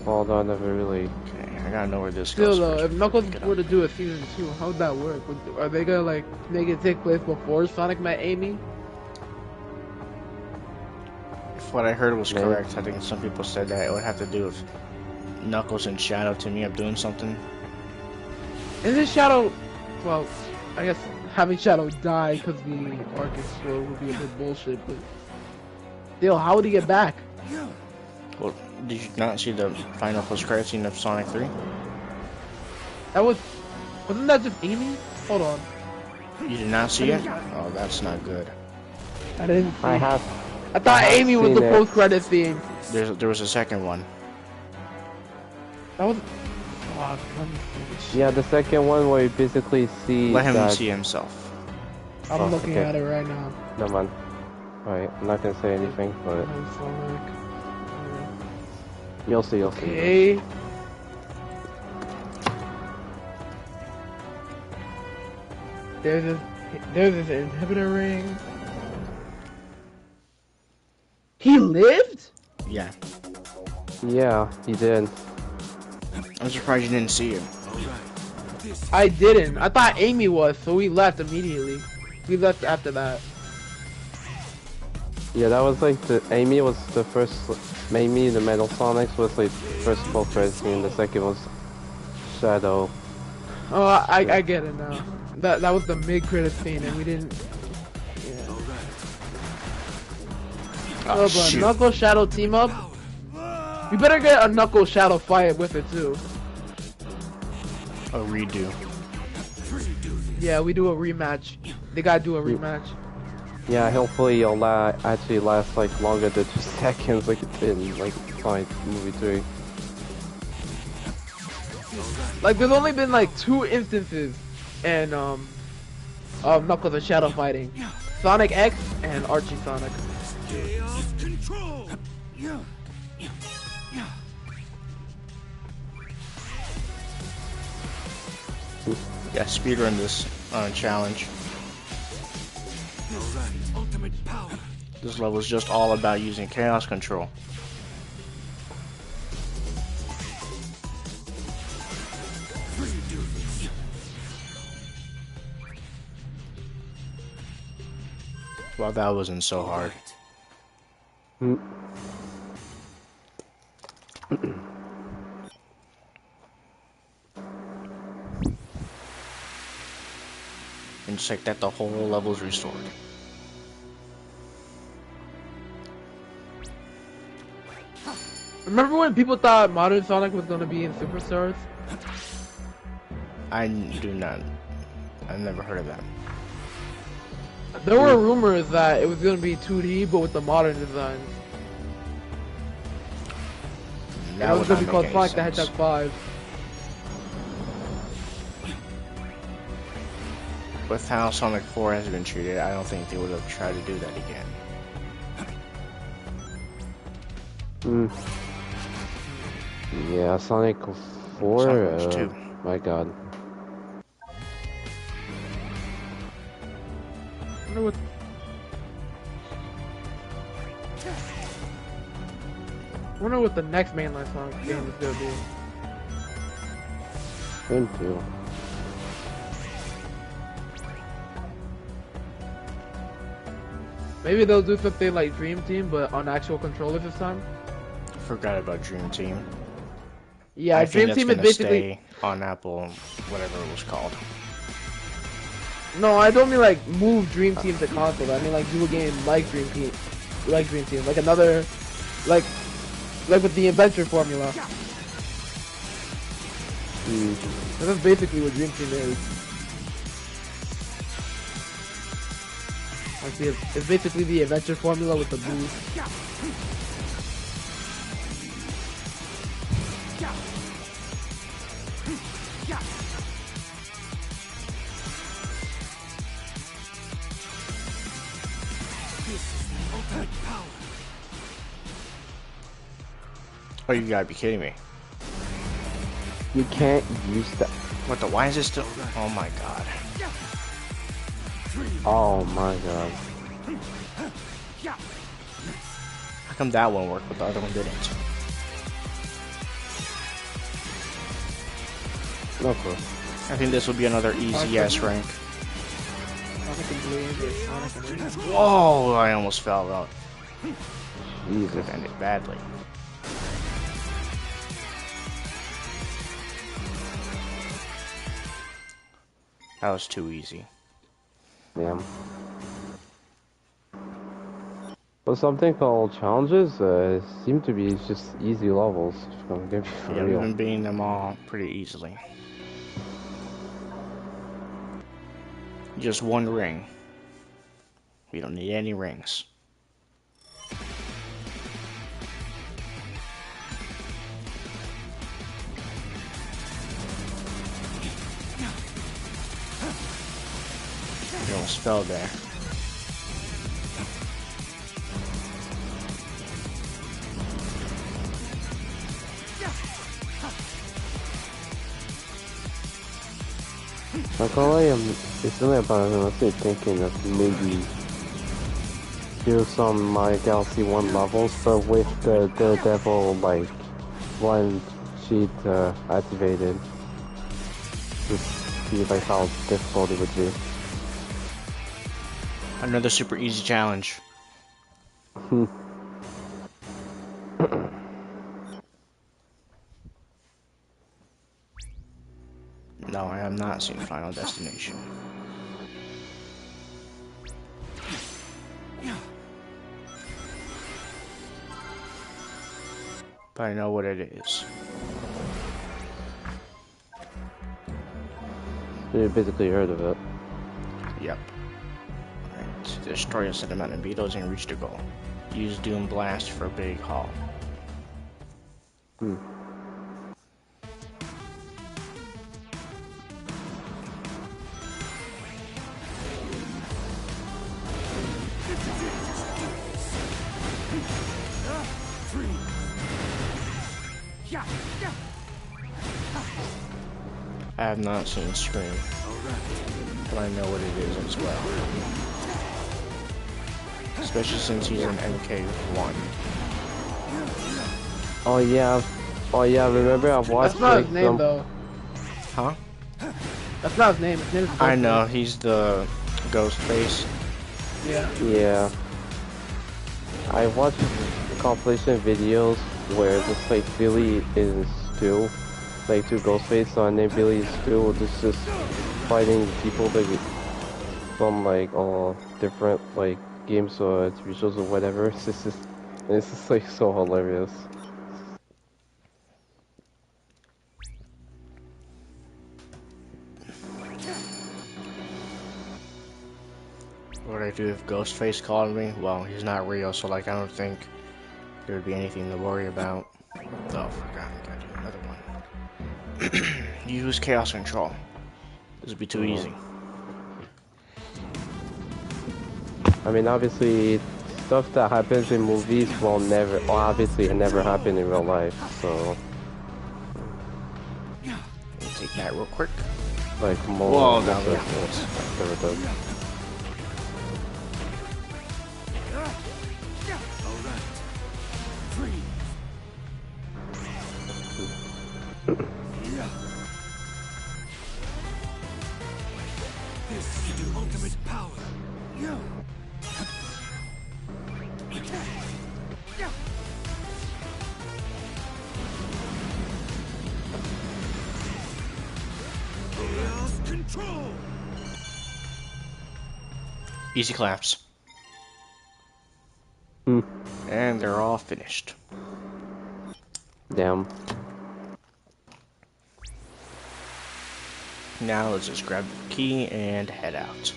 Although I never really. Okay, I gotta know where this Still goes. though, first. if Knuckles were to do a season 2, how would that work? Are they gonna like make it take place before Sonic met Amy? If what I heard was correct, I think some people said that it would have to do with Knuckles and Shadow teaming up doing something. Isn't Shadow... Well, I guess having Shadow die because the arc is slow would be a bit bullshit, but... Still, how would he get back? Well, did you not see the final post-credit scene of Sonic 3? That was... Wasn't that just Amy? Hold on. You did not see it? Oh, that's not good. I didn't see I thought Amy was the seen it. post-credit scene. There was a second one. That was... Fuck, let me see this shit. Yeah, the second one where you basically see. Let him that... see himself. I'm looking okay. at it right now. No man. Alright, I'm not gonna say anything, but Sonic. you'll see. Okay. There's this inhibitor ring. He lived? Yeah. Yeah, he did. I'm surprised you didn't see him. I didn't. I thought Amy was, so we left immediately. We left after that. Yeah, that was like Amy was the first. Amy, the Metal Sonics was like first full credit scene. The second was Shadow. Oh, I get it now. That was the mid-credit scene, and we didn't. Yeah. Oh, but shoot. Knuckles Shadow team up. We better get a Knuckles Shadow fight with it too. A redo. Yeah, we do a rematch. They gotta do a rematch. Yeah, hopefully it'll actually last like longer than 2 seconds, like it did in like Sonic Movie 3. Like there's only been like 2 instances, and of Knuckles and Shadow fighting. Sonic.EXE and Archie Sonic. Yeah, speedrun this challenge. Ultimate power. This level is just all about using chaos control. Well, that wasn't so hard. And just like that, the whole level's restored. Remember when people thought Modern Sonic was gonna be in Superstars? I do not. I've never heard of that. There were rumors that it was gonna be 2D, but with the modern designs. That It was gonna be called make Sonic any the Hedgehog sense. 5. With how Sonic 4 has been treated, I don't think they would have tried to do that again. Yeah, Sonic 4. Sonic 2. My God. I wonder what the next mainline Sonic game is gonna be. Him too. Maybe they'll do something like Dream Team, but on actual controllers this time. Forgot about Dream Team. Yeah, I Dream think Team is that's gonna basically. stay on Apple, whatever it was called. No, I don't mean like move Dream Team to console. I mean like do a game like Dream Team, like another, like with the adventure formula. That's basically what Dream Team is. It's basically the adventure formula with the boost. Oh, you gotta be kidding me. You can't use that. What the? Why is it still? Oh my god. Oh my God. How come that one worked but the other one didn't? No clue. I think this will be another easy S rank. Whoa! I almost fell out. Jesus. Could have ended badly. That was too easy. Damn. But something called challenges seem to be just easy levels. For Yeah, we've real. been beating them all pretty easily. Just one ring. We don't need any rings. You almost fell there. Like all I am recently about it, I was thinking of maybe do some my Galaxy 1 levels, but with the Daredevil like one sheet activated. Just see like how difficult it would be. Another super easy challenge. No, I have not seen Final Destination. But I know what it is. You basically heard of it. Yep. Alright, destroy a set amount of beetles and reach the goal. Use Doom Blast for a big haul. I have not seen Scream, but I know what it is as well. Especially since he's an MK1. Oh yeah, remember I watched That's not like his name though. Huh? That's not his name. His name is I know, he's the Ghostface. Yeah. Yeah. I watched compilation videos where just like Billy and Stu, like two Ghostface, so I named Billy and Stu, just fighting people that from like all different like games or TV shows or whatever. It's just like so hilarious. What would I do if Ghostface called me? Well, he's not real, so like I don't think there would be anything to worry about. Oh, I forgot. I gotta do another one. Use Chaos Control. This would be too easy. I mean, obviously, stuff that happens in movies will never, well, obviously, it never happened in real life, so. Take that real quick. Like, more. Whoa, no, yeah. Never does. This is the ultimate power. Chaos control. Easy claps. And they're all finished. Damn. Now let's just grab the key and head out.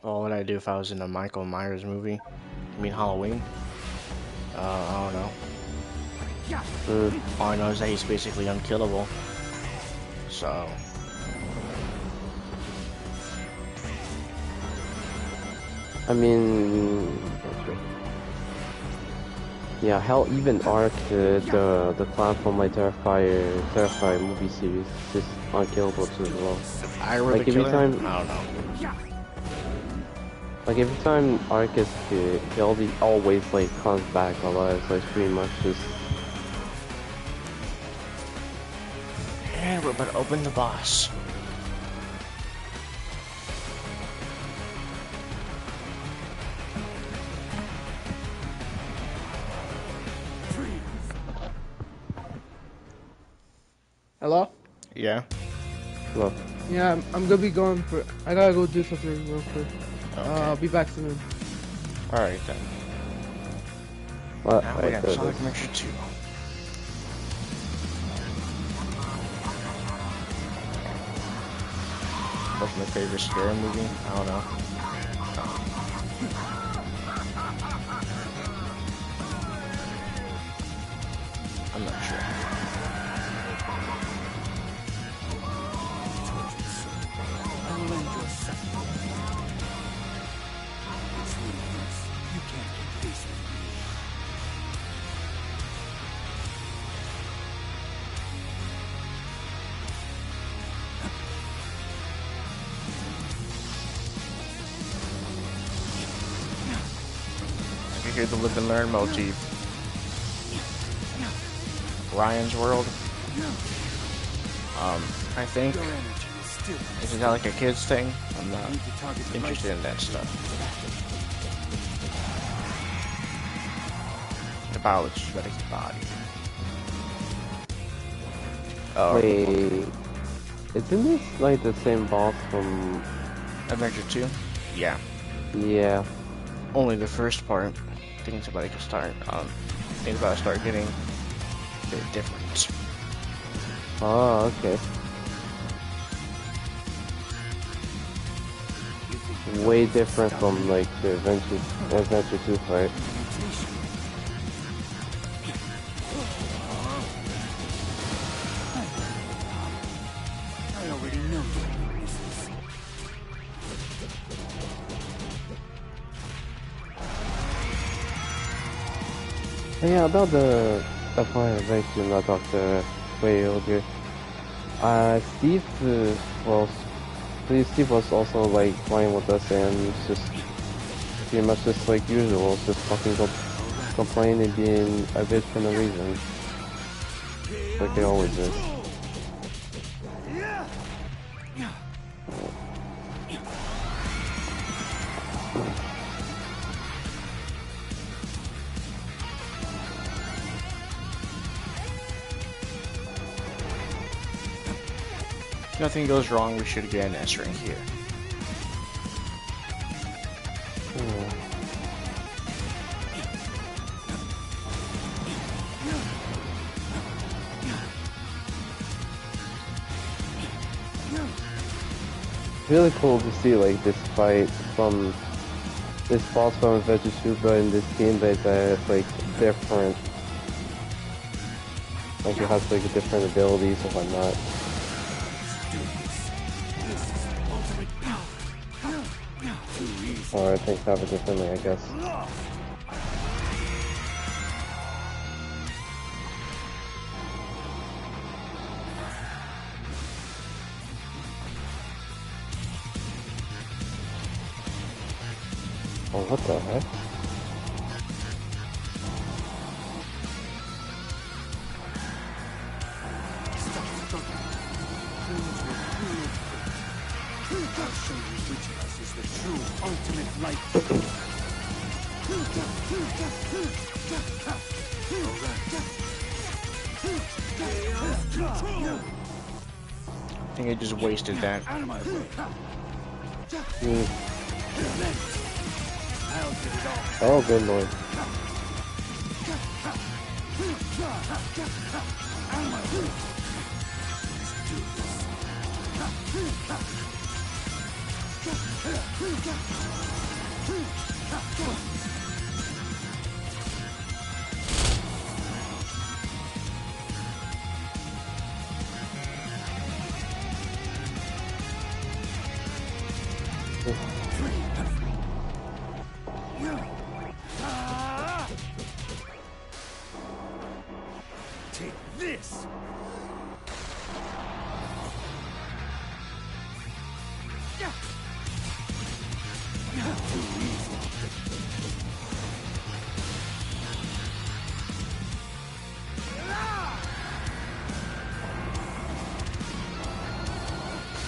What would I do if I was in a Michael Myers movie? I mean Halloween? I don't know. All I know is that he's basically unkillable. So... I mean... Yeah, hell, even Ark, the clown from my Terrifier movie series, is just unkillable too as well. I really like every time, I don't know. Like every time Ark gets killed, he always like comes back alive. So it's pretty much just. And we're about to open the boss. Hello? Yeah. Hello. Yeah, I'm gonna be going for. I gotta go do something real quick. Okay. I'll be back soon. Alright then. What? Now we got Sonic Adventure 2. What's my favorite scary movie? I don't know. I'm not sure. I will end your suffering. Between us, you can't get this with me. I can hear the live and learn motif. Ryan's World. I think. Isn't that like a kid's thing? I'm not interested in that stuff. The biology's better than the body. Oh. Wait, isn't this like the same boss from Adventure 2? Yeah. Yeah. Only the first part. Things about it can start. Things about to start getting a bit different. Oh, okay. Way different from like the Adventure 2 fight. already knows my weaknesses. Yeah, about the point I mentioned I talked way earlier. Steve Steve was also like playing with us and just pretty much just like usual, just fucking complaining and being a bitch for no reason, like they always is. If nothing goes wrong, we should get an S rank here. Really cool to see like this fight from this boss from Vegetsuba in this game, but it's like different. Like it has like different abilities and whatnot. Or things have it differently, I guess. Oh, what the heck? I think I just wasted that. Oh, good lord. Take this!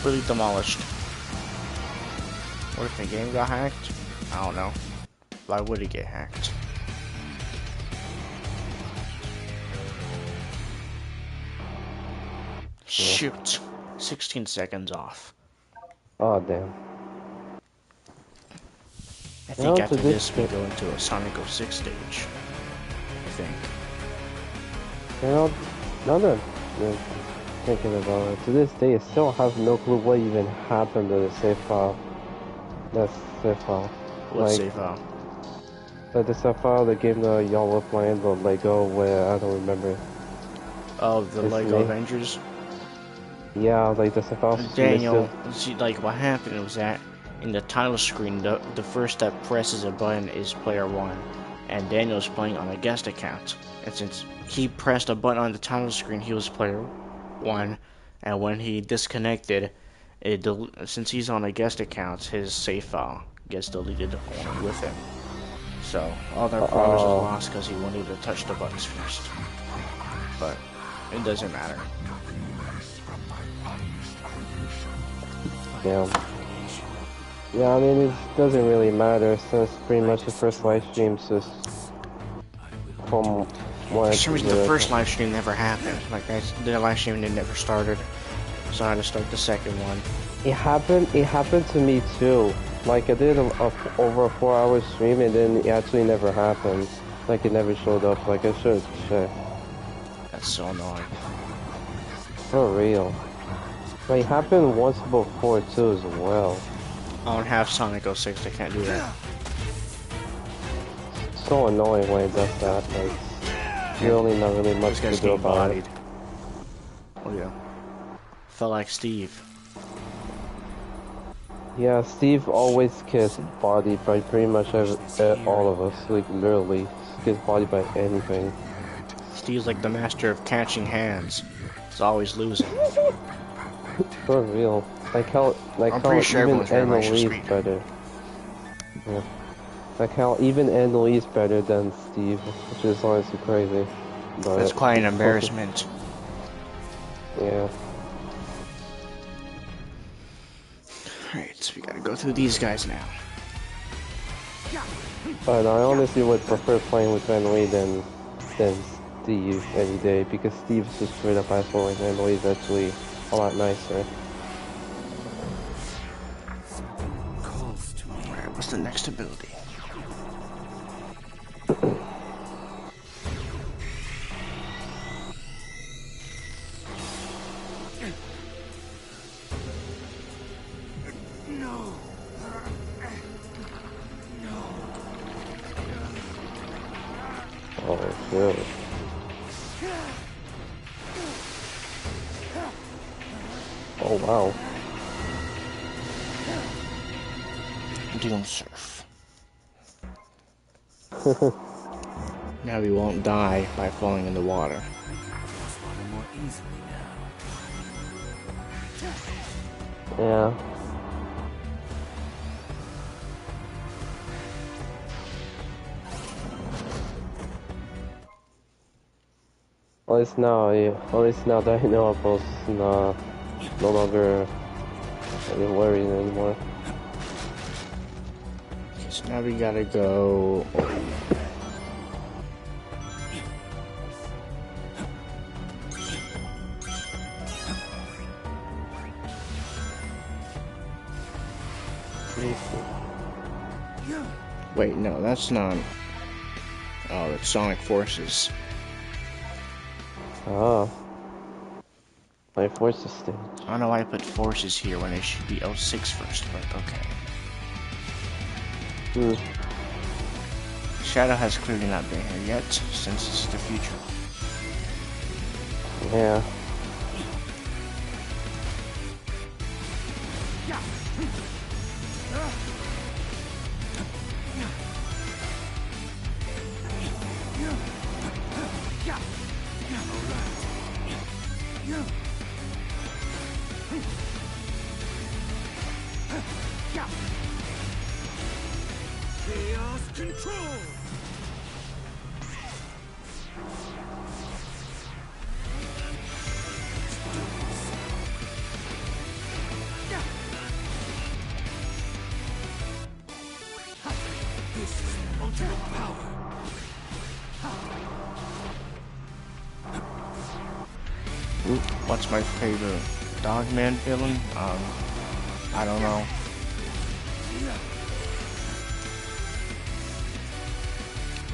Really demolished. What if the game got hacked? I don't know. Why would it get hacked? Shoot. 16 seconds off. Oh, damn. I think after this we go into a Sonic.EXE stage. I think. You know, now that I'm thinking about it, to this day I still have no clue what even happened to the save file. That's save file. What like, save file? The save file, the game that y'all were playing, the Lego, where I don't remember. Oh, the Lego Avengers? Yeah, like the save file. Daniel, see, like what happened was that in the title screen, the first that presses a button is player 1, and Daniel's playing on a guest account. And since he pressed a button on the title screen, he was player 1, and when he disconnected, since he's on a guest account, his save file gets deleted along with him. So all their progress was lost because he wanted to touch the buttons first. But it doesn't matter. Yeah. Yeah, I mean, it doesn't really matter since pretty much the first live stream's just from what. For some reason, the first live stream never happened. Like the live stream never started, so I had to start the second one. It happened to me too. Like I did over a 4-hour stream and then it actually never happened. Like it never showed up. Like I should check. That's so annoying. For real. Like, it happened once before too as well. I don't have Sonic.EXE, I can't do that. So annoying when it does that. Like, really not really much to do about it. Oh yeah. Felt like Steve. Yeah, Steve always gets bodied by pretty much all of us. Like, literally. Gets bodied by anything. Steve's like the master of catching hands. He's always losing. For real. I'm pretty sure even everyone's very much Annalise better. Yeah. Like how even Annalise better than Steve, which is honestly crazy. But That's quite an embarrassment. Yeah. Alright, so we gotta go through these guys now. But I honestly would prefer playing with Annalise than Steve any day, because Steve's just straight up asshole and Annalise is actually a lot nicer. Alright, what's the next ability? Oh, shit. Oh, wow. Doom Surf. Now we won't die by falling in the water. More easily now. Yeah. At least now that I know about no longer worried anymore. Okay, so now we gotta go. Wait, no, that's not. Oh, it's Sonic Forces. Ah. My Forces stage. I don't know why I put Forces here when it should be 06 first, but okay. Shadow has clearly not been here yet, since it's the future. Yeah. Chaos control. This is ultimate power. What's my favorite Dogman villain? I don't know.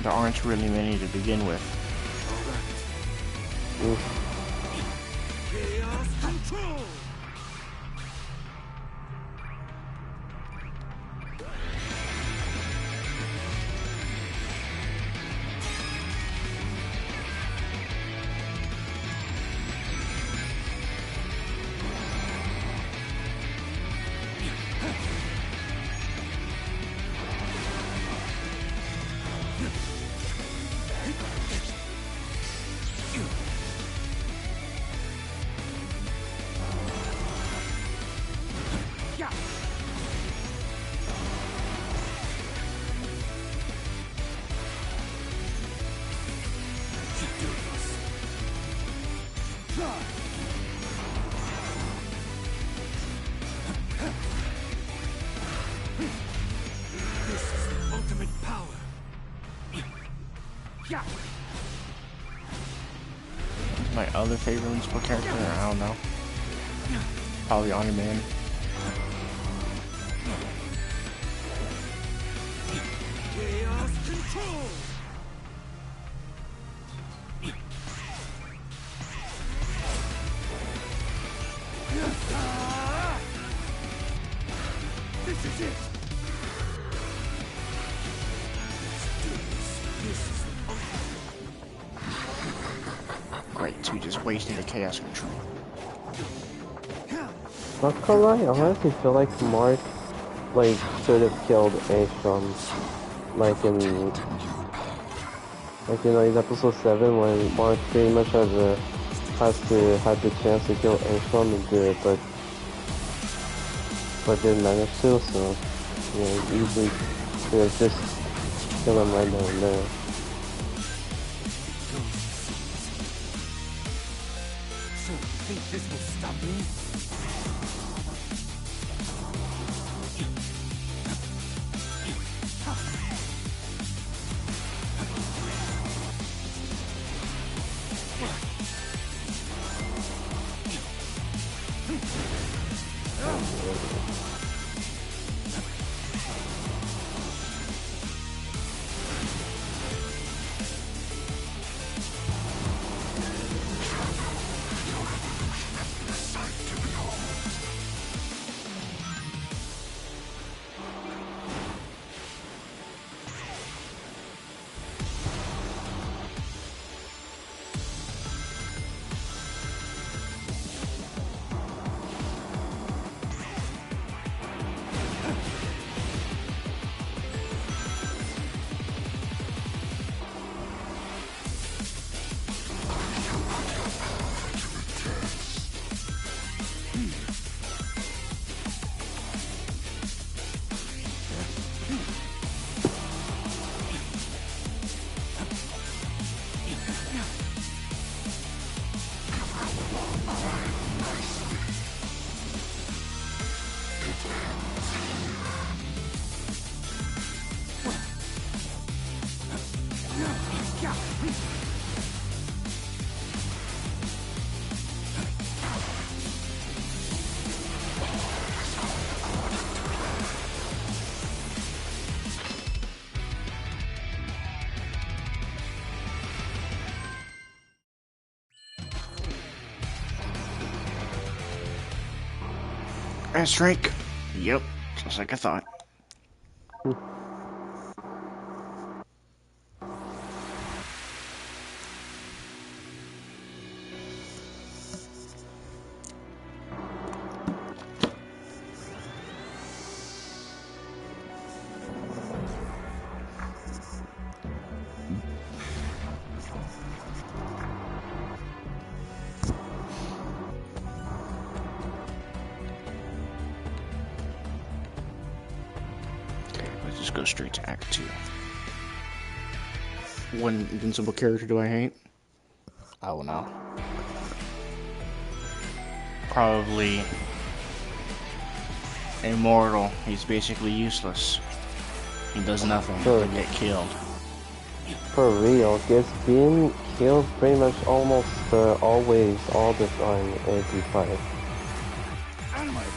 There aren't really many to begin with. Chaos control. My other favorite Invincible character? I don't know. Probably Animator. Chaos control. This is it. Great, so we just wasted the Chaos Control. Not gonna lie, I honestly feel like Mark like should have killed Angstrom, like in like episode 7 when Mark pretty much had the chance to kill Angstrom and did it, but didn't manage to. So easily could have just killed him right then and there. So you think this will stop me? Airstrike. Yep, just like I thought. Let's just go straight to Act 2. What invincible character do I hate? I don't know. Probably Immortal. He's basically useless. He does nothing but get killed. For real, gets being killed pretty much almost always, all the time every fight. Out of my way.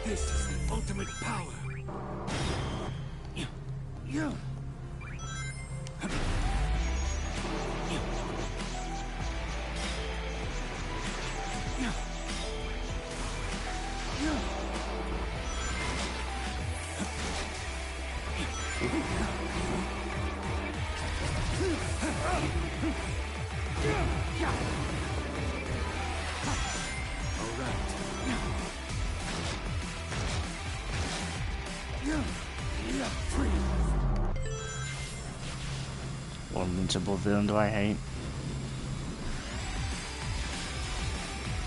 This is the ultimate power. What invincible villain do I hate?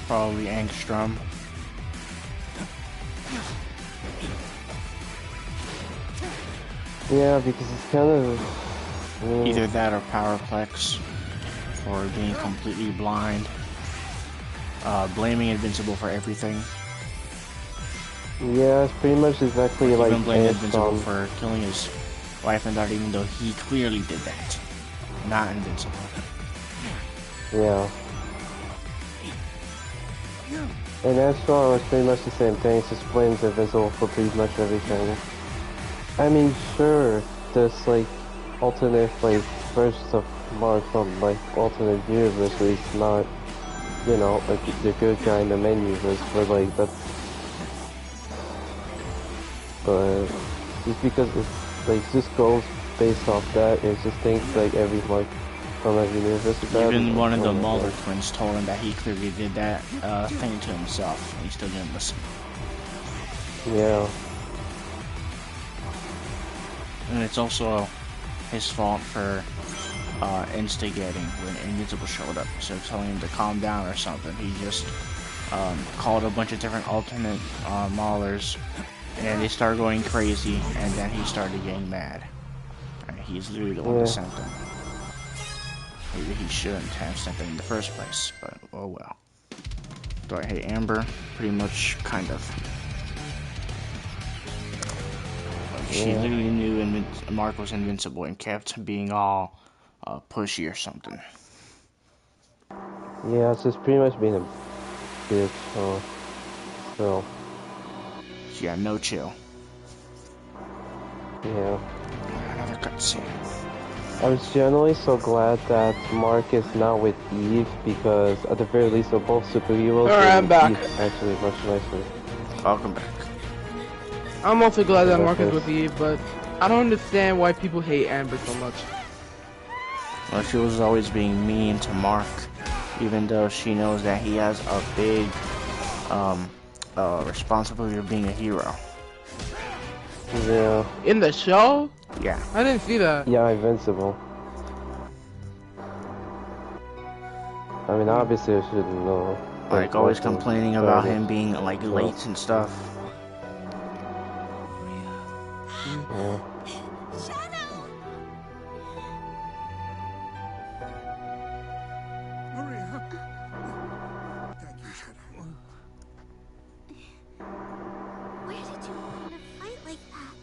Probably Angstrom. Yeah, because it's kind of... Either that or Powerplex. Or being completely blind. Blaming Invincible for everything. Yeah, it's pretty much exactly like Even blaming Invincible for killing his wife and daughter, even though he clearly did that. Not Invincible. Yeah. And Astron was pretty much the same thing, just blames Invincible for pretty much everything. I mean, sure, there's like alternate like versions of Mark from like alternate universe where he's not, you know, like the good guy in the main universe, but like that's... But just because it's like just goes based off that, it just thinks like every Mark from every universe is bad. Even one of the Mulder twins told him that he clearly did that thing to himself, and he still didn't listen. Yeah. And it's also his fault for instigating when Invincible showed up. Instead of telling him to calm down or something, he just called a bunch of different alternate Maulers, and they started going crazy, and then he started getting mad. And he's literally the one that sent them. Maybe he shouldn't have sent them in the first place, but oh well. Do I hate Amber? Pretty much, kind of. Like, she literally knew Mark was invincible and kept being all pushy or something. Yeah, it's just pretty much being a bitch, so... She had no chill. Yeah. Another cutscene. I was generally so glad that Mark is now with Eve, because at the very least they're both superheroes. Alright, I'm back. Eve's actually much nicer. Welcome back. I'm also glad that Mark is with Eve, but I don't understand why people hate Amber so much. Well, she was always being mean to Mark, even though she knows that he has a big responsibility of being a hero. Yeah. In the show? Yeah. I didn't see that. Yeah, Invincible. I mean, obviously I shouldn't know. Like, always complaining about him being, like, late and stuff. Yeah. Where did you learn to fight like that?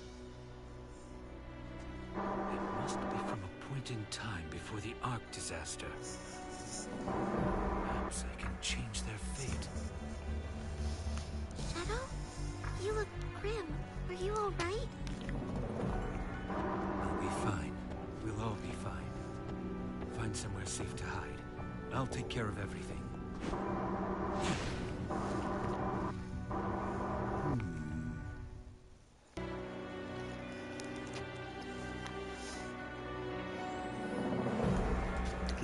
It must be from a point in time before the Ark disaster. Perhaps I can change their fate. Shadow? You look grim. Are you alright? I'll be fine. We'll all be fine. Find somewhere safe to hide. I'll take care of everything.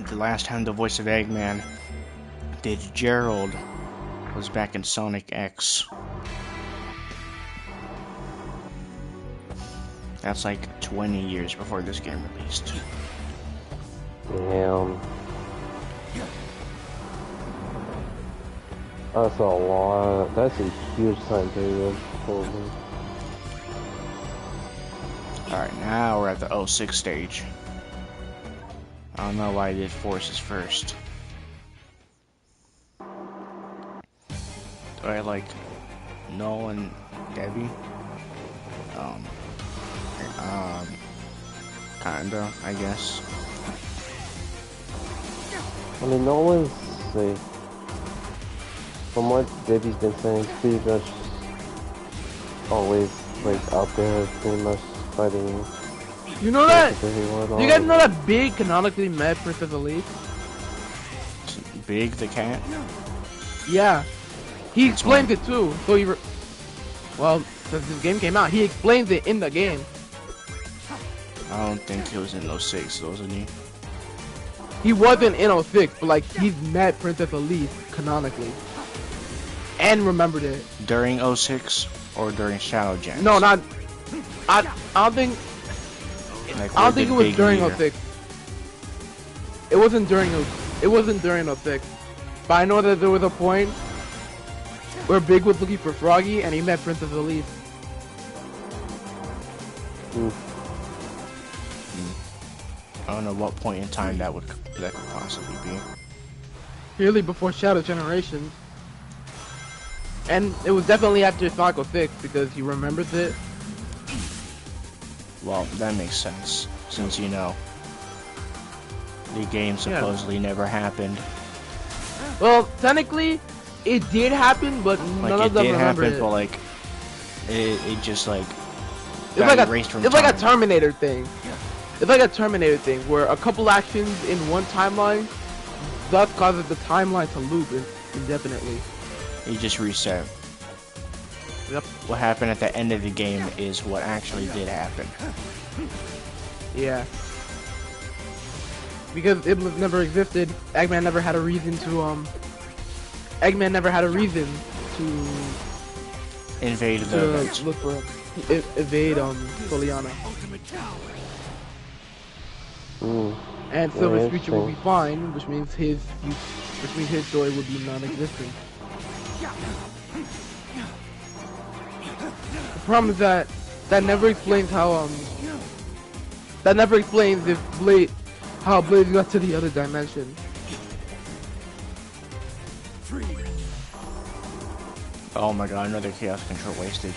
The last time the voice of Eggman did Gerald was back in Sonic.EXE. That's like 20 years before this game released. Damn. That's a lot. That's a huge time period. Alright, now we're at the 06 stage. I don't know why I did Forces first. Do I like Noel and Debbie? Kinda, I guess. I mean, Nolan's like, from what Debbie's been saying, it's pretty much always like out there, pretty much fighting. You know that? You guys know that Big canonically met Princess Elise? Big the cat? Yeah. He explained it too. So he, well, since this game came out, he explains it in the game. I don't think he was in 06, wasn't he? He wasn't in 06, but like he's met Princess Elise canonically. And remembered it. During 06 or during Shadow Gems? No, not. I don't think. Like, I don't think it was during year? 06. It wasn't during 06. But I know that there was a point where Big was looking for Froggy and he met Princess Elise. I don't know what point in time that could possibly be. Really before Shadow Generations. And it was definitely after Sonic.EXE because he remembers it. Well, that makes sense, since you know the game supposedly never happened. Well, technically, it did happen, but none of them remember it. But like, it just like it's like a Terminator thing. Yeah. It's like a Terminator thing where a couple actions in one timeline thus causes the timeline to loop indefinitely. You just reset. Yep. What happened at the end of the game is what actually did happen. Yeah. Because it never existed, Eggman never had a reason to invade the look for him. Evade Soliana. And Silver's future will be fine, which means his story would be non-existent. The problem is that never explains how how Blade got to the other dimension. Oh my god, another Chaos Control wasted.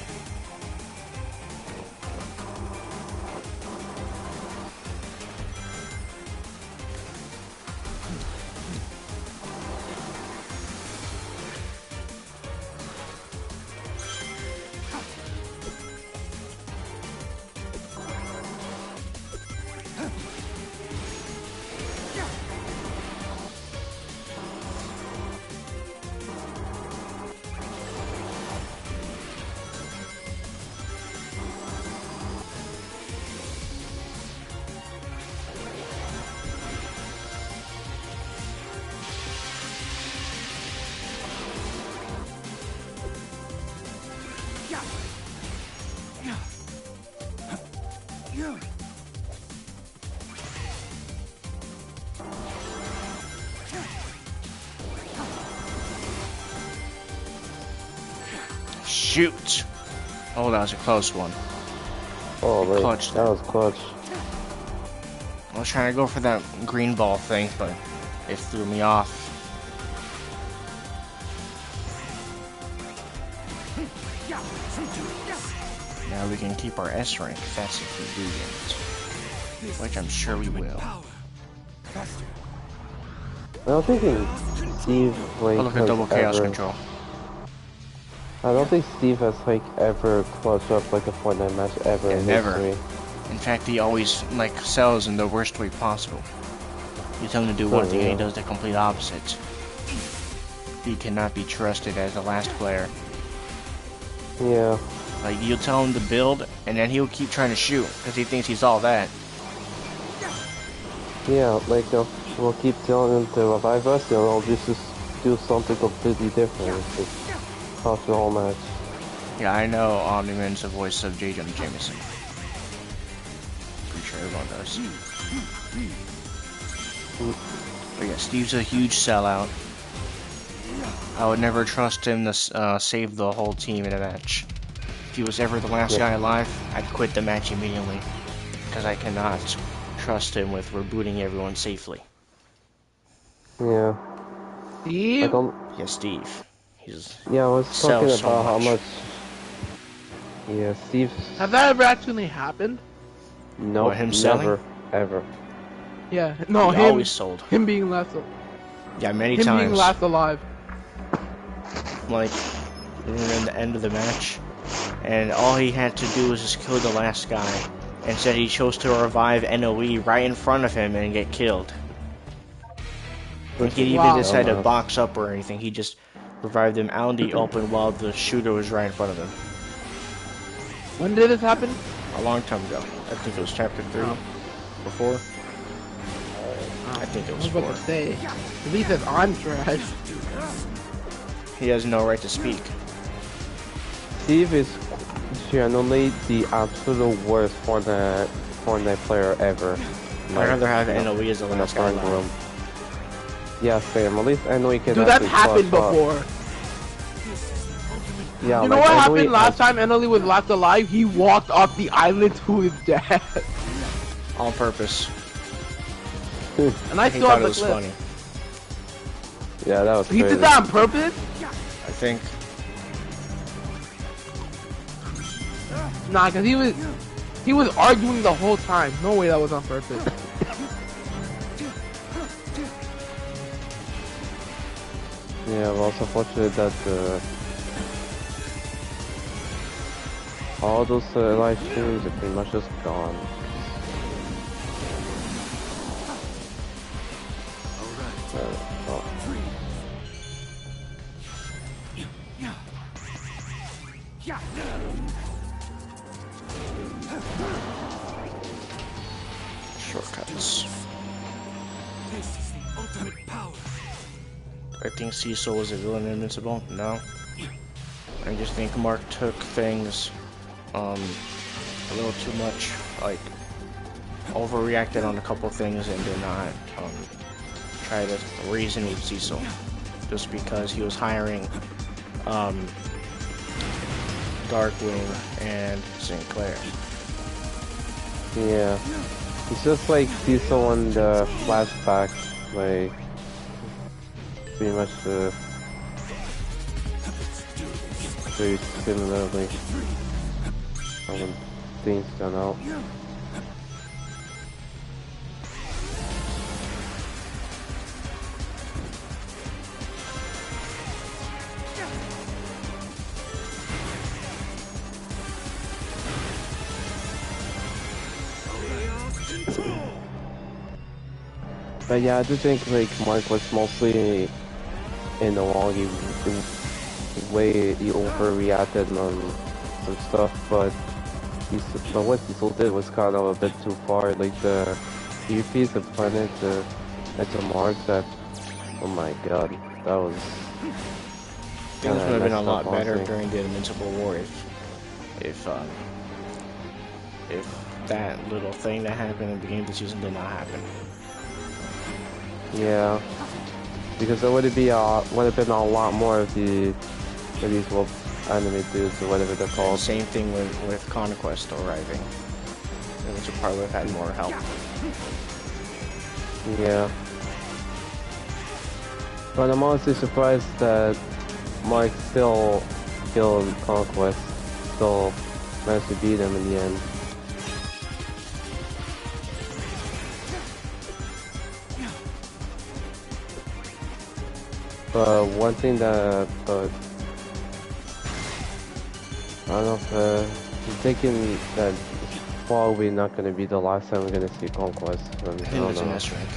Shoot! Oh, that was a close one. Oh, man, that was clutch. I was trying to go for that green ball thing, but it threw me off. Now we can keep our S rank, that's if we do get it. Which I'm sure we will. I don't think Steve like look at double chaos control. I don't think Steve has like ever clutched up like a Fortnite match ever in history. In fact, he always like sells in the worst way possible. You tell him to do one thing and he does the complete opposite. He cannot be trusted as the last player. Yeah. Like, you'll tell him to build, and then he'll keep trying to shoot, because he thinks he's all that. Yeah, like, we'll keep telling him to revive us, and I'll just do something completely different. Just cost the whole match. Yeah, I know Omni-Man's the voice of J. Jonah Jameson. Pretty sure everyone does. But yeah, Steve's a huge sellout. I would never trust him to save the whole team in a match. If he was ever the last guy alive, I'd quit the match immediately. Because I cannot trust him with rebooting everyone safely. Yeah. Steve? Yeah, Steve. He's I was talking about how much... Yeah, Steve... Has that ever actually happened? No, him selling? Never, ever. Yeah, no, he always sold. Him being last alive. Yeah, many times. Him being last alive. Like, in the end of the match, and all he had to do was just kill the last guy. Instead, he chose to revive NOE right in front of him and get killed. Like, he didn't even decide to box up or anything. He just revived him out in the open while the shooter was right in front of him. When did this happen? A long time ago. I think it was chapter 3 or 4. I think it was 4. I was about to say, at least if I'm trash. He has no right to speak. Steve is genuinely the absolute worst Fortnite player ever. I'd rather have NOE as the last guy alive. Yeah, same. At least NOE can. Dude, that's happened before. Yeah, you know what happened last time NOE was last alive? He walked off the island to his death. on purpose. And I He still thought have it the was clip. funny. Yeah, that was He crazy. did that on purpose? I think. Nah, cause he was arguing the whole time. No way that was on purpose. Yeah, well, it's unfortunate that all those live streams are pretty much just gone. Oh. Shortcuts. This is the ultimate power. I think Cecil was a villain in Invincible. No. I just think Mark took things a little too much, like overreacted on a couple things and did not try to reason with Cecil. Just because he was hiring Darkwing and Sinclair. Yeah. It's just like Cecil in the flashback, like pretty much very similarly when things turn out. But yeah, I do think like Mark was mostly in the wrong way. He overreacted on some stuff, but what Cecil did was kind of a bit too far. Like the earpiece of planet to Mark. That, oh my god, that was. Things would have been a lot better honestly. during the Invincible War if that little thing that happened in the beginning of the season did not happen. Yeah, because there would have been a lot more of these anime dudes or whatever they're called. Same thing with Conquest arriving. It was a part would have had more help. Yeah. But I'm honestly surprised that Mark still killed Conquest, still managed to beat him in the end. But one thing that I don't know if I'm thinking that it's probably not going to be the last time we're going to see Conquest. I I think don't it's an know. S rank.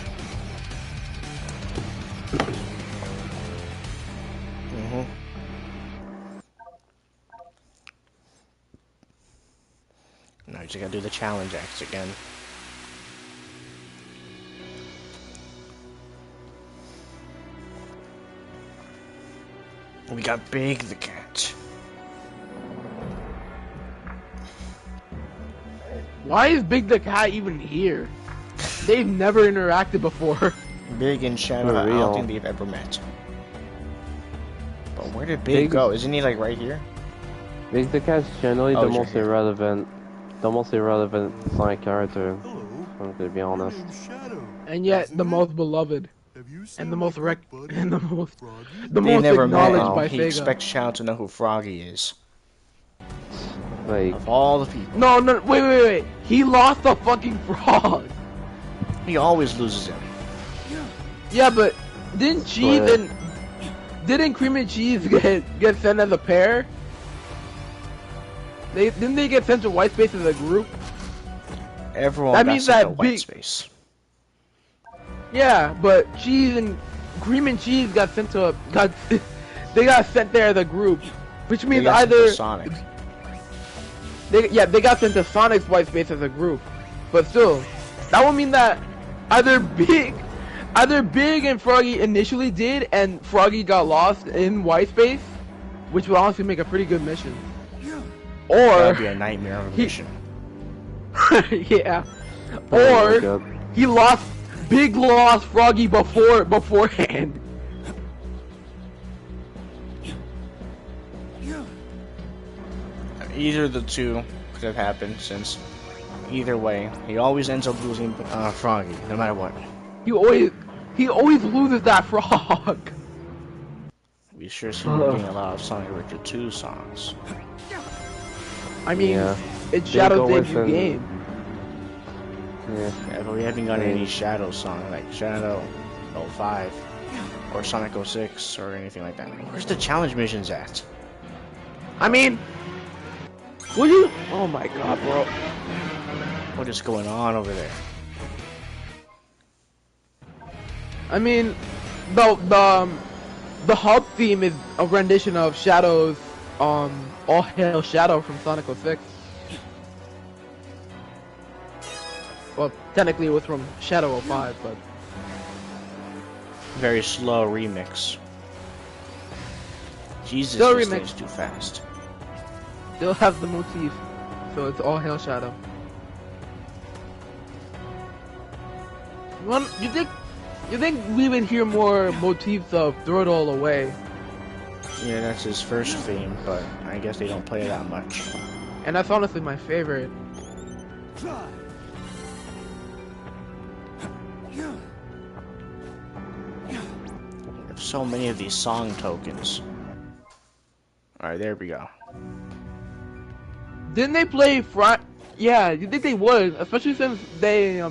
Now you just gotta do the challenge acts again. We got Big the cat. Why is Big the Cat even here? They've never interacted before. Big and Shadow, I don't think they've ever met. But where did Big go? Isn't he like right here? Big the Cat's generally Oh, the he's most right here. irrelevant Sonic character. I'm gonna be honest. And yet the most beloved. And the most They most never met acknowledged him. by He Sega. expects Shadow to know who Froggy is. Like, of all the people. No, wait. He lost a fucking frog. He always loses him. Yeah, but didn't Cheese and didn't Cream and Cheese get sent as a pair? Didn't they get sent to White Space as a group? Everyone That got means sent that to White Big- Space. Yeah, but Cheese and Cream and Cheese got sent to they got sent there as a group, which They means got sent to either Sonic. they got sent to Sonic's White Space as a group, but still, that would mean that either Big and Froggy initially did, and Froggy got lost in White Space, which would honestly make a pretty good mission. Or That'd be a nightmare of a mission. yeah, oh my or God. Big lost Froggy beforehand. Either of the two could have happened, since Either way, he always ends up losing Froggy, no matter what. He always loses that frog. We sure seem to be getting a lot of Sonic Adventure 2 songs. I mean, Yeah. it's Shadow's debut game. Yeah. Yeah, but we haven't got any Shadow song, like Shadow 05 or Sonic 06 or anything like that. Where's the challenge missions at? I mean, will you? Oh my god, bro. What is going on over there? I mean, the hub theme is a rendition of Shadow's All Hail Shadow from Sonic 06. Well, technically it was from Shadow 05, but Very slow remix. Jesus, Still this remix. thing's too fast. still have the motif, so it's All Hail Shadow. You think we would hear more motifs of Throw It All Away? Yeah, that's his first theme, but I guess they don't play it that much. And that's honestly my favorite. There's so many of these song tokens. Alright, there we go. Didn't they play Yeah, you think they would, especially since they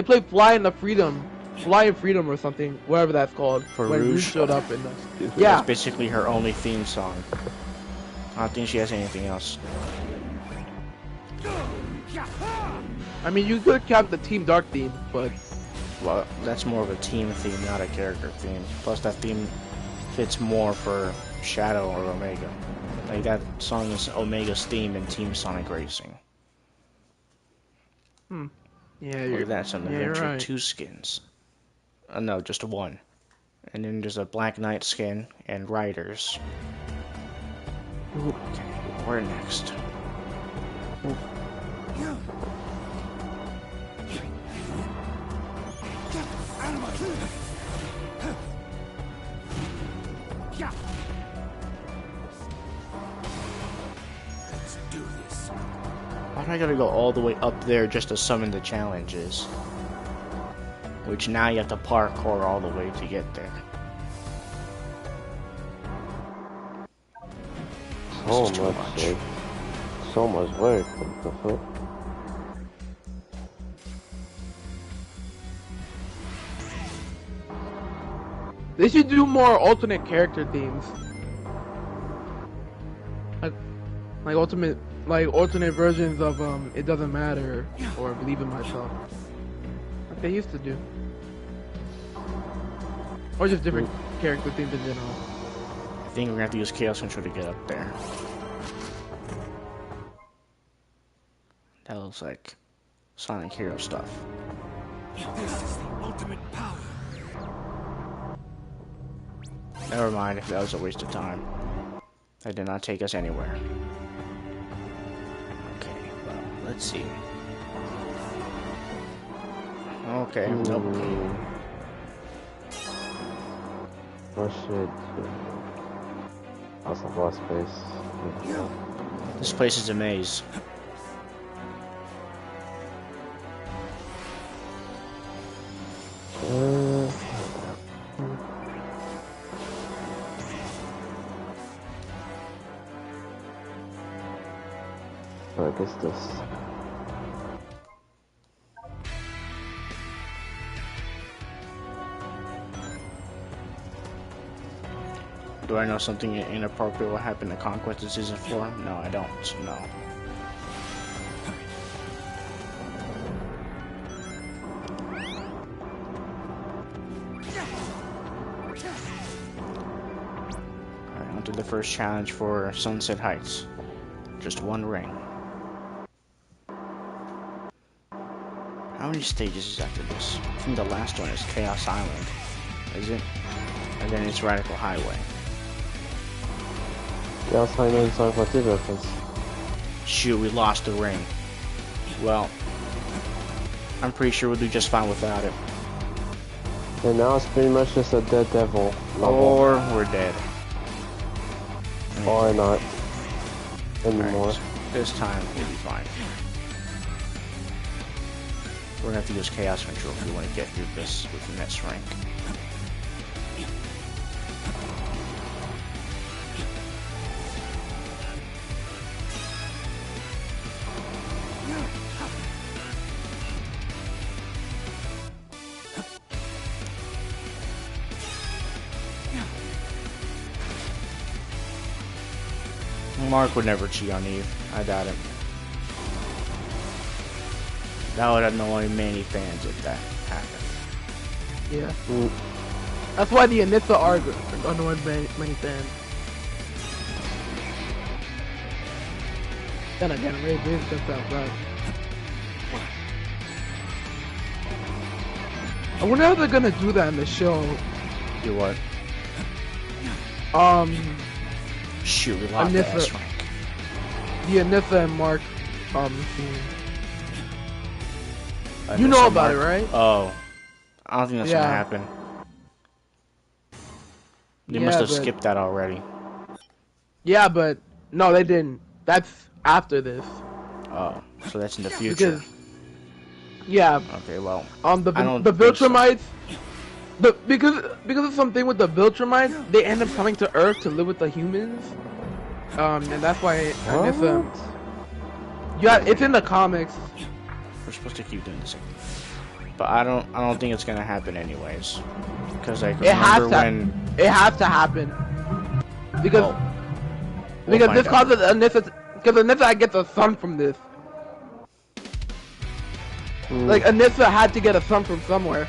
played Flying Freedom or something, whatever that's called. For when Rouge? Rouge showed up in the. Yeah. Yeah. That's basically her only theme song. I don't think she has anything else. I mean, you could have the Team Dark theme, but Well, that's more of a team theme, not a character theme. Plus, that theme fits more for Shadow or Omega. Like, that song is Omega's theme in Team Sonic Racing. yeah, Or that's an yeah, you're Adventure right. 2 skins. No, just one. And then there's a Black Knight skin and Riders. Okay, where next? Let's do this. Why do I gotta go all the way up there just to summon the challenges? Which now you have to parkour all the way to get there. So This is too much, much. like, so much work. What the fuck? They should do more alternate character themes. Like alternate versions of It Doesn't Matter or Believe in Myself. Like they used to do. Or just different character themes in general. I think we're gonna have to use Chaos Control to get up there. That looks like Sonic Hero stuff. This is the ultimate power. Never mind, that was a waste of time. That did not take us anywhere. Okay, well, let's see. Okay, nope. Oh shit. That's a boss space. This place is a maze. I guess this. Do I know something inappropriate will happen to Conquest in Season 4? No, I don't. No. Alright, on to the first challenge for Sunset Heights. Just one ring. How many stages is after this? I think the last one is Chaos Island. Is it? And then it's Radical Highway. Yeah, I know the song for this reference. Shoot, we lost the ring. Well, I'm pretty sure we'll do just fine without it. And now it's pretty much just a dead devil level. Or we're dead. Or not. Anymore. Alright, this time we'll be fine. We're gonna have to use Chaos Control if we want to get through this with the next rank. Mark would never cheat on Eve. I doubt it. That would annoy many fans if that happened. Yeah. That's why the Anissa arc annoyed many fans. Then again, Ray B's just that bad. I wonder how they're gonna do that in the show. Do what? Shoot, we locked the S rank. The Anissa and Mark scene. You Anissa know about Mark? it, right? Oh. I don't think that's gonna happen. They must have skipped that already. Yeah, but no, they didn't. That's after this. Oh, so that's in the future. Because, yeah. Okay, well. The Viltrumites. Because of something with the Viltrumites, they end up coming to Earth to live with the humans. And that's why Anissa. Yeah, it's in the comics. We're supposed to keep doing this, but I don't think it's gonna happen anyways. Because like it has to happen. Because this causes Anissa. Because Anissa gets a son from this. Like Anissa had to get a son from somewhere.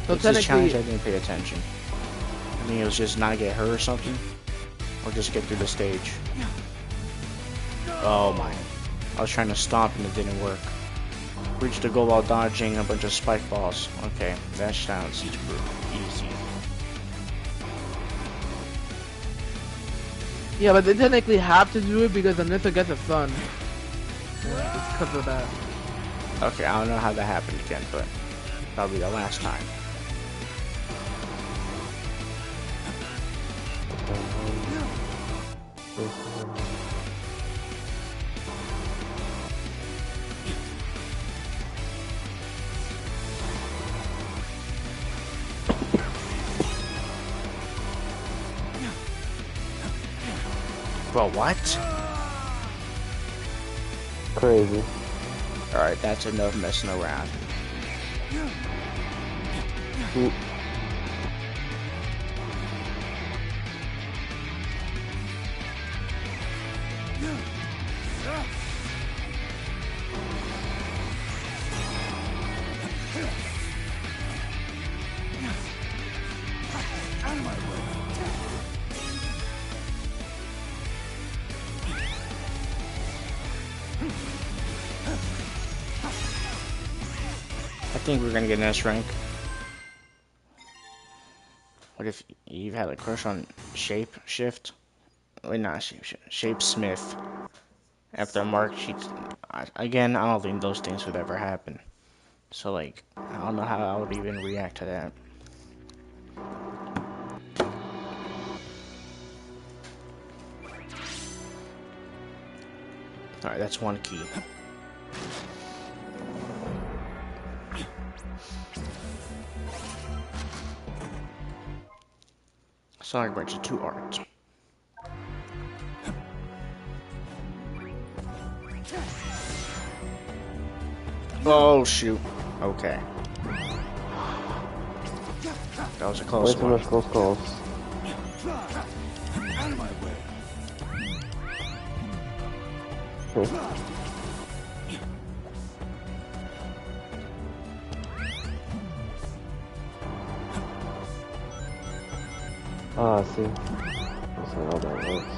So it's this challenge I didn't pay attention. I think it was just not get hurt or something, or just get through the stage. Oh my! I was trying to stomp and it didn't work. Reached the goal while dodging a bunch of spike balls. Okay, that sounds super easy. Yeah, but they technically have to do it because Anissa gets a son. It's because of that. Okay, I don't know how that happened again, but that'll be the last time. Bro, what? Crazy. Alright, that's enough messing around. I think we're gonna get an S rank. What if you've had a crush on Shape Shift? Wait, not Shape Shift. Shape Smith. After Mark cheats. Again, I don't think those things would ever happen. So, like, I don't know how I would even react to that. Alright, that's one key. Sonic branches 2 art. Oh shoot. Okay. That was a close one. Way too much close calls. Out of my way. Ah, see. That's not how that works.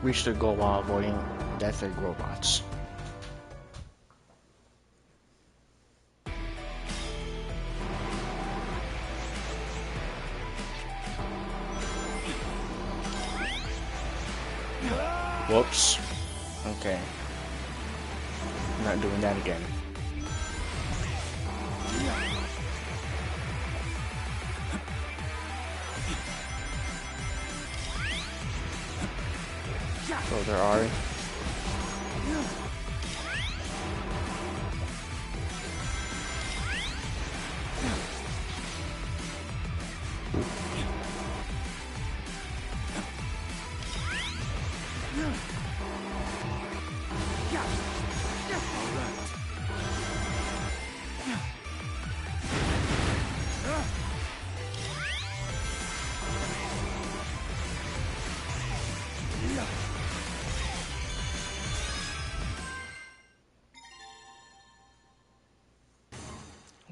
Reach the goal while avoiding death egg robots. Whoops. Okay. I'm not doing that again. So there are.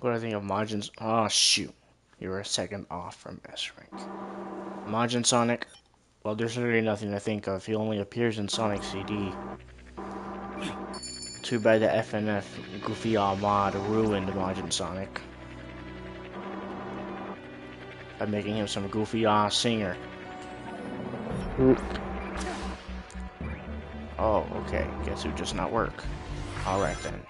What do I think of Majin's? Oh shoot, you're a second off from S rank. Majin Sonic. Well, there's really nothing to think of. He only appears in Sonic CD. Too bad the FNF Goofy mod ruined Majin Sonic by making him some goofy singer. Oh, okay. Guess who does not work. Alright then.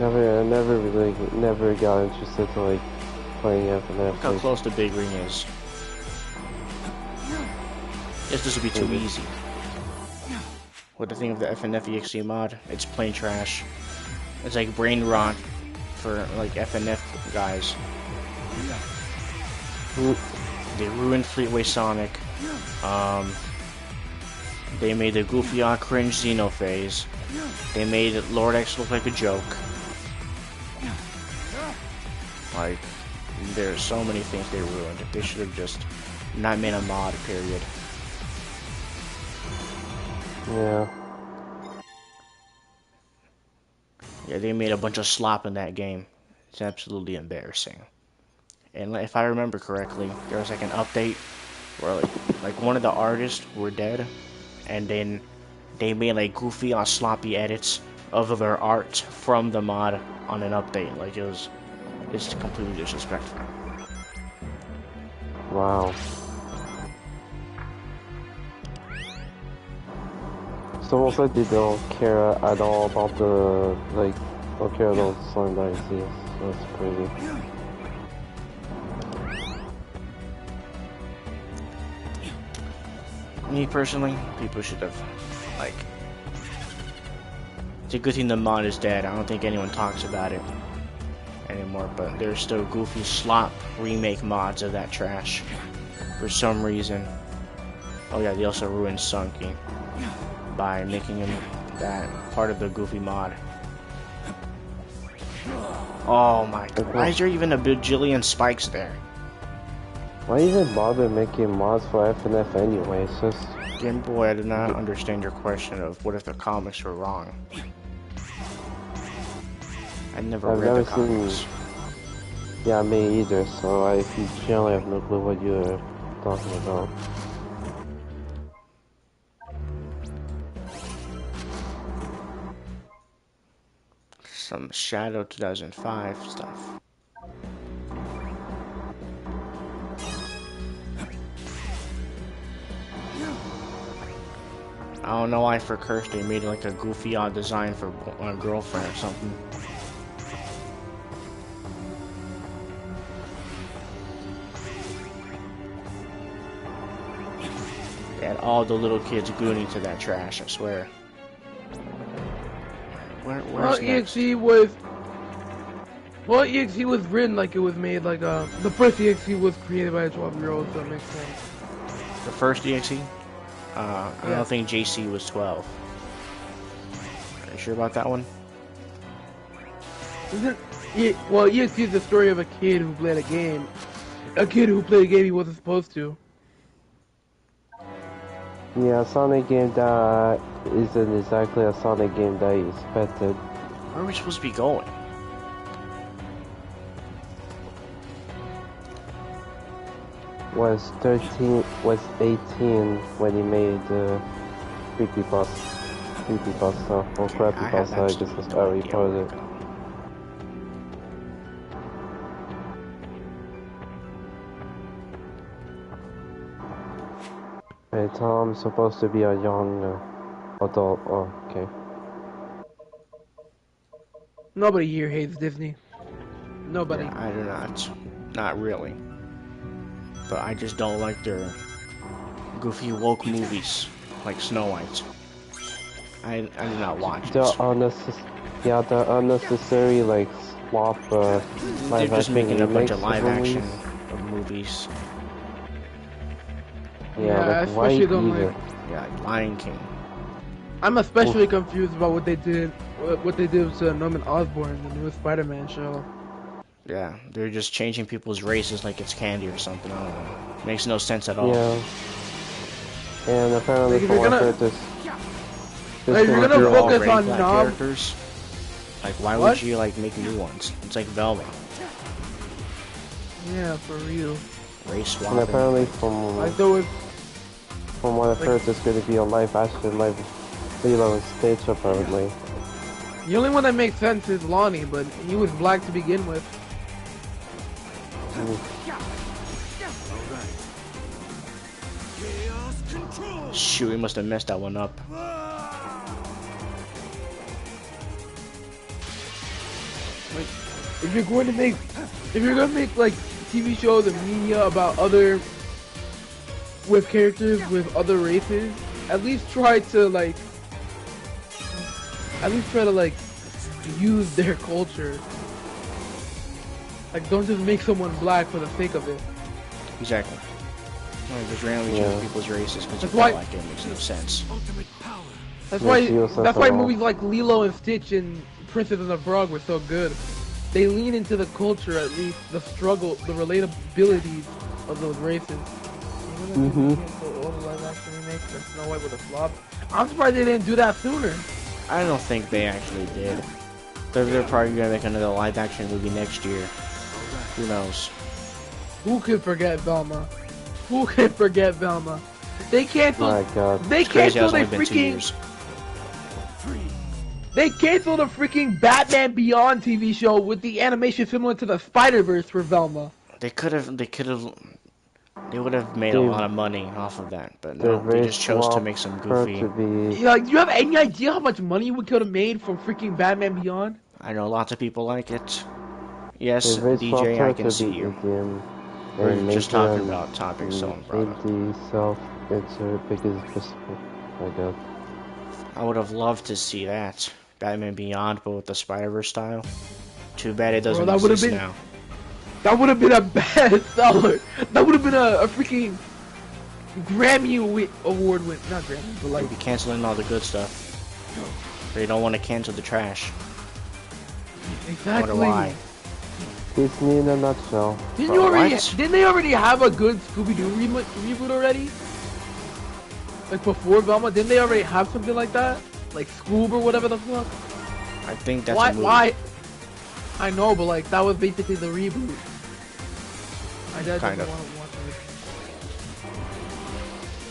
Never got interested to like playing FNF. Look how close the big ring is. This would be too easy. What do you think of the FNF.EXE mod? It's plain trash. It's like brain rot for like FNF guys. They ruined Fleetway Sonic. They made the goofy cringe Xeno phase. They made Lord X look like a joke. Like, there's so many things they ruined. They should have just not made a mod, period. Yeah. Yeah, they made a bunch of slop in that game. It's absolutely embarrassing. And if I remember correctly, there was like an update where like one of the artists were dead, and then they made like goofy sloppy edits of their art from the mod on an update. Like it's completely disrespectful. Wow. It's almost like they don't care at all about the don't care about the song that I see. So that's crazy. Me personally, people should have like. It's a good thing the mod is dead. I don't think anyone talks about it anymore, but there's still goofy slop remake mods of that trash for some reason. Oh yeah, they also ruined Sunky by making him that part of the goofy mod. Oh my god, why is there even a bajillion spikes there? Why even bother making mods for FNF anyway? It's just... Game Boy, I did not understand your question of what if the comics were wrong. I've never read the comics. Yeah, me either, so I generally have no clue what you're talking about. Some Shadow 2005 stuff. I don't know why for Curse they made like a goofy design for a girlfriend or something. They had all the little kids gooning to that trash, I swear. Where's EXE was... Well, EXE was written like it was made like the first EXE was created by a 12-year-old, so it makes sense. The first EXE? I don't think JC was 12. Are you sure about that one? Well, EXE is the story of a kid who played a game. A kid who played a game he wasn't supposed to. Yeah, a Sonic game that isn't exactly a Sonic game that you expected. Where are we supposed to be going? Was 18 when he made creepypasta or crappypasta, I guess that's how he called it. Hey, Tom's supposed to be a young adult. Oh, okay. Nobody here hates Disney. Nobody. Yeah, I do not. Not really. but I just don't like their goofy woke movies like Snow White. I did not watch The it. the unnecessary like swap They're live just action making a bunch remakes of live movies. action of movies. Yeah, I like why especially don't either? like. Yeah, like Lion King. I'm especially confused about what they did to Norman Osborn in the newest Spider-Man show. Yeah, they're just changing people's races like it's candy or something. I don't know. Makes no sense at all. Yeah. And apparently Like, if from you're what I gonna- heard, this Like, if you're gonna gonna be They're all- focus already on black Nom, characters. Like, why What? would you like make new ones? It's like Velma, yeah, for real. race and swapping. apparently Like there was, from what I've heard, there's going to be a live action live Lilo and Stitch apparently. the only one that makes sense is Lonnie, but he was black to begin with. Shoot, we must have messed that one up. If you're going to make like TV shows and media about other with characters with other races, at least try to like use their culture. Like, don't just make someone black for the sake of it. Exactly. Like, just randomly change people's races because you That's feel why- like it makes no sense. That's Makes no sense why at all. movies like Lilo and Stitch and Princess and the Frog were so good. They lean into the culture, at least the struggle, the relatability of those races. Mhm. All the live action remakes and Snow White with a flop. I'm surprised they didn't do that sooner. I don't think they actually did. They're probably gonna make another live action movie next year. Who knows? Who could forget Velma? Who could forget Velma? They canceled. My God. They It's crazy how it's canceled a only been 2 freaking. years. They canceled a freaking Batman Beyond TV show with the animation similar to the Spider-Verse for Velma. They would have made a lot of money off of that, but They're no, they very just chose to swap make some her goofy. to be. Yeah, like, do you have any idea how much money we could have made from freaking Batman Beyond? I know lots of people like it. Yes, They're very swapped DJ, her I can to see be you. idiom. We're And just make talking them about topics someone brought up. the self-insert because it's just my God. I would have loved to see that Batman Beyond, but with the Spider-Verse style. Too bad it doesn't Bro, that would have exist been- now. That would have been a bestseller. That would have been a freaking Grammy award win. Not Grammy, but like. They'd be canceling all the good stuff. They don't want to cancel the trash. I Exactly. wonder why. Disney in a nutshell. Didn't you Bro, already? what? Didn't they already have a good Scooby-Doo reboot already? Like before Velma, didn't they already have something like that? Like Scoob or whatever the fuck? I think that's Why? a movie. Why? I know, but like that was basically the reboot. I just Kind don't of. want to watch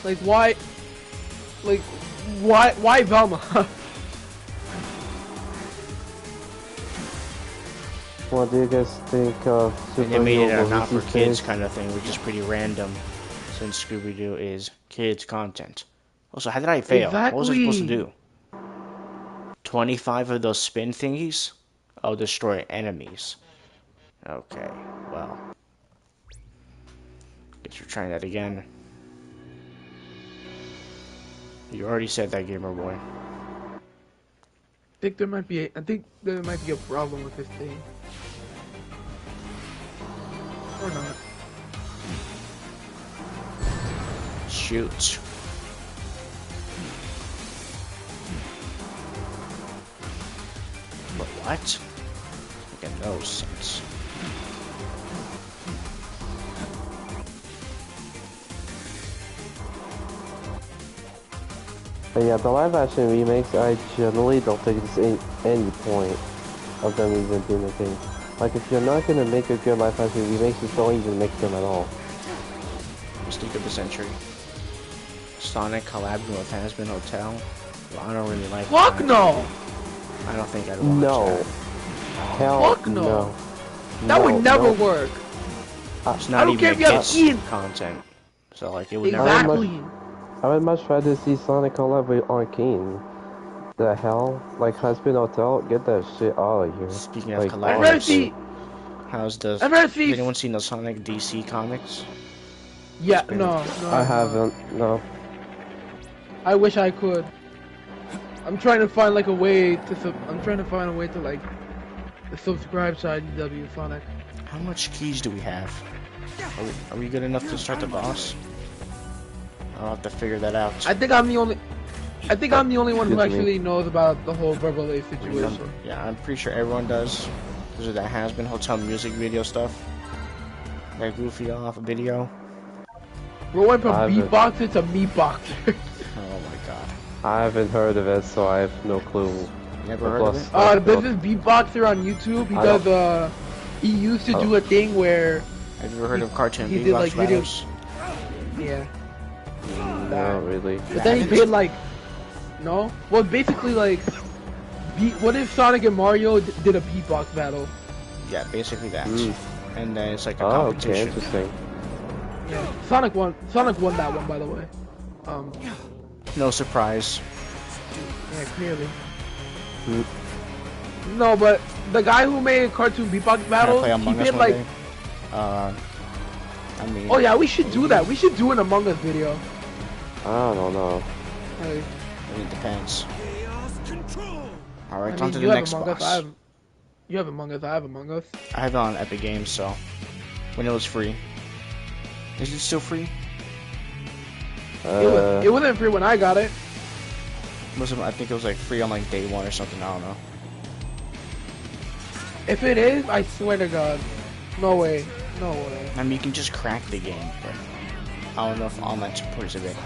it. Like why? Like why Velma? What do you guys think of They made it a superhero not for movies kids days? kind of thing, which is pretty random, since Scooby-Doo is kids content. Also, how did I fail? What was I supposed to Exactly. do? 25 of those spin thingies? Oh, destroy enemies. Okay, well. Guess you're trying that again. You already said that, gamer boy. I think there might be a problem with this thing. Or not. Shoot. But what? Making no sense. But yeah, the live action remakes, I generally don't think there's any point of them even doing a thing. Like, if you're not gonna make a good live action remakes, just don't even make them at all. Mistake of the century. Sonic collabing with Hazbin Hotel. Well, I don't really like Fuck that. no! I don't think I'd watch No. that. Hell Fuck no. no. That would No, never no. work. It's I not don't even care a if you have kids Ian. content. So like it would never Exactly. I would much rather see Sonic collab with Arcane. The hell? Like, Hazbin Hotel? Get that shit out of here. Speaking of Like, collabs, I'd rather see. how's the I'd rather has see. anyone seen the Sonic DC comics? Yeah, no. I haven't. No. I wish I could. I'm trying to find like a way to. I'm trying to find a way to like subscribe to IDW Sonic. How much keys do we have? Are we good enough to start the boss? I'll have to figure that out. I think I'm the only one who actually knows about the whole Verbal Ace situation. Yeah, I'm pretty sure everyone does. Because of that Has-Been Hotel music video stuff. That goofy off video. We went from beatboxer to meatboxer. Oh my god. I haven't heard of it, so I have no clue. Never heard of it? There's this beatboxer on YouTube. He does, he used to do a thing where... Have you ever heard of cartoon he beatbox did like battles? Yeah. No, really. But then he paid like... No? Well, basically like... What if Sonic and Mario did a beatbox battle? Yeah, basically that. And then it's like a competition. Okay, interesting. Yeah. Sonic won that one, by the way. No surprise. Yeah, clearly. No, but the guy who made cartoon beatbox battles, he did like... I mean... Oh yeah, we should do that. We should do an Among Us video. I don't know. Hey. It depends. Alright, I on mean, to the next boss. You have Among Us, I have Among Us. I have it on Epic Games, so... When it was free. Is it still free? It wasn't free when I got it. I think it was like free on like day one or something, I don't know. If it is, I swear to God. No way. No way. I mean, you can just crack the game, but... I don't know if online supports of it.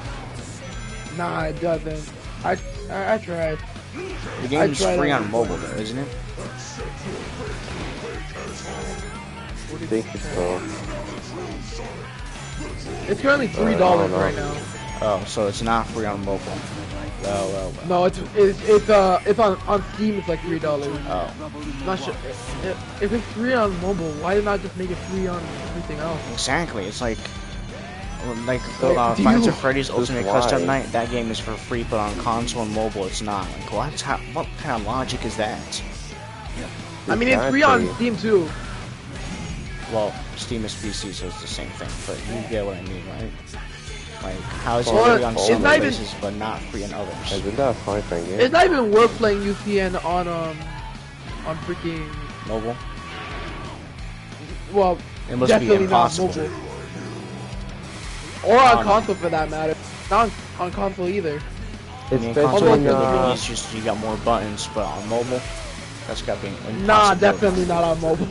Nah, it doesn't. I tried. The game is free on mobile though, isn't it? I think so. It's currently $3 right now. Oh, so it's not free on mobile. Well. No, it's on Steam. It's like $3. Oh. Not sure. If it's free on mobile, why not just make it free on everything else? Exactly. It's like Five Nights at Freddy's Ultimate Custom Night. That game is for free, but on console and mobile, it's not. Like, what kind of logic is that? I mean, it's free on Steam too. Well, Steam is PC, so it's the same thing. But you get what I mean, right? Like, how is it free on some places, but not free on others? Isn't that a fine thing? Yeah? It's not even worth playing UCN on freaking mobile. Well, it must definitely be impossible. not mobile. Or on console for that matter. Not on console either. It's just you got more buttons, but on mobile, that's got to be impossible. Nah, definitely not on mobile.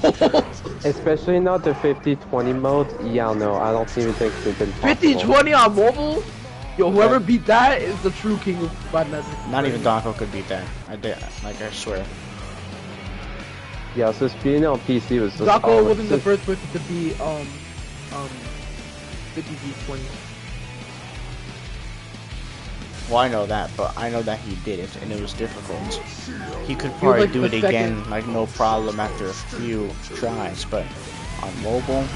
Especially not the 50-20 mode. Yeah, no, I don't even think it's been possible. 50-20 on mobile? Yo, whoever beat that is the true king of Five Nights. Not even Donko could beat that. I swear. Yeah, so speeding on PC was just Donko wasn't the first person to beat 50-20. Well, I know that, but I know that he did it, and it was difficult. He could probably do it again, like no problem after a few tries, but on mobile,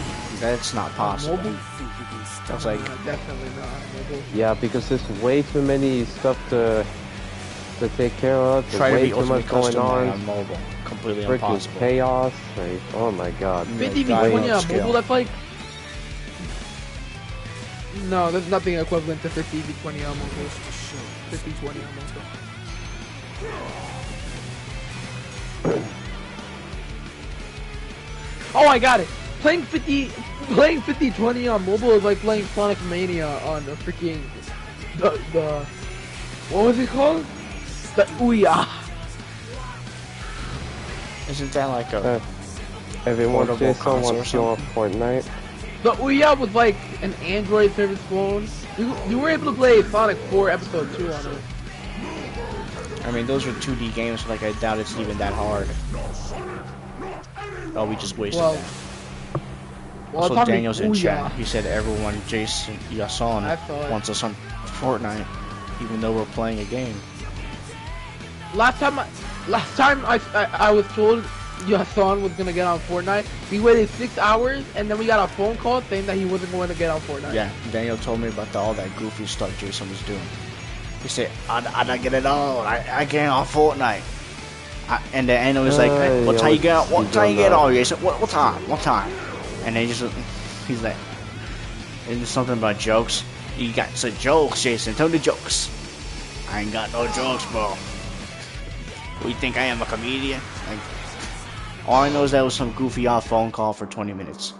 that's not possible. That's like definitely not on mobile. Yeah, because there's way too many stuff to take care of. There's way too much going on mobile. Completely freaking impossible. Chaos. Like, oh my god. 50v20 on mobile, that's like... No, there's nothing equivalent to 50v20 on mobile. 50-20 on mobile. Oh, I got it! Playing 50-20 on mobile is like playing Sonic Mania on a freaking... The... What was it called? The Ouya. Isn't that like a... Everyone Jason wants to on Fortnite. The Ouya was like an Android service phone. You were able to play Sonic 4 Episode 2 on it. I mean, those are 2D games, so like I doubt it's even that hard. Oh, we just wasted that. Well, also, Daniel's in chat. He said everyone, Jason, Yason, wants us on Fortnite, even though we're playing a game. Last time I was told Yason was gonna get on Fortnite, we waited 6 hours, and then we got a phone call saying that he wasn't going to get on Fortnite. Yeah, Daniel told me about all that goofy stuff Jason was doing. He said, I don't get it on. I get on Fortnite. And then Daniel was like, hey, what time you get on? What time you get on, Jason? What time? And then he's like, It's something about jokes. You got some jokes, Jason. Tell me the jokes. I ain't got no jokes, bro. You think I am a comedian? Like, all I know is that was some goofy off phone call for 20 minutes.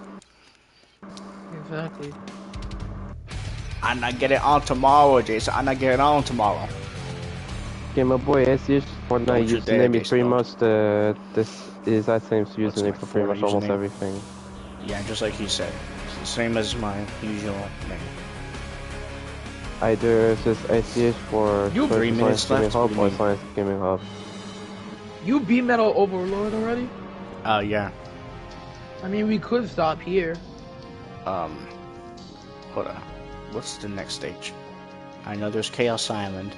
Exactly. I'm not getting on tomorrow, Jason. I'm not getting on tomorrow. Okay, my boy, SDH Fortnite username is pretty much this is that same username for pretty much almost everything. Yeah, just like he said. It's the same as my usual name. Either it's just SDH for You 3 minutes left. Hub or SonicsGamingHub. You beat Metal Overlord already? Yeah. I mean, we could stop here. Hold on. What's the next stage? I know there's Chaos Island.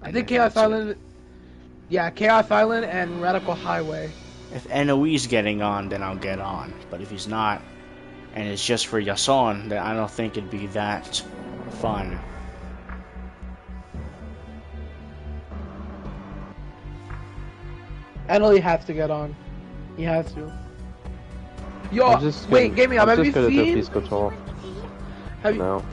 I think Chaos Island. Yeah, Chaos Island and Radical Highway. If NOE's getting on, then I'll get on. But if he's not, and it's just for Yason, then I don't think it'd be that fun. NOE has to get on. He has to. Yo, wait, Gaming Hub, have you seen? Peace Control. Have you? No.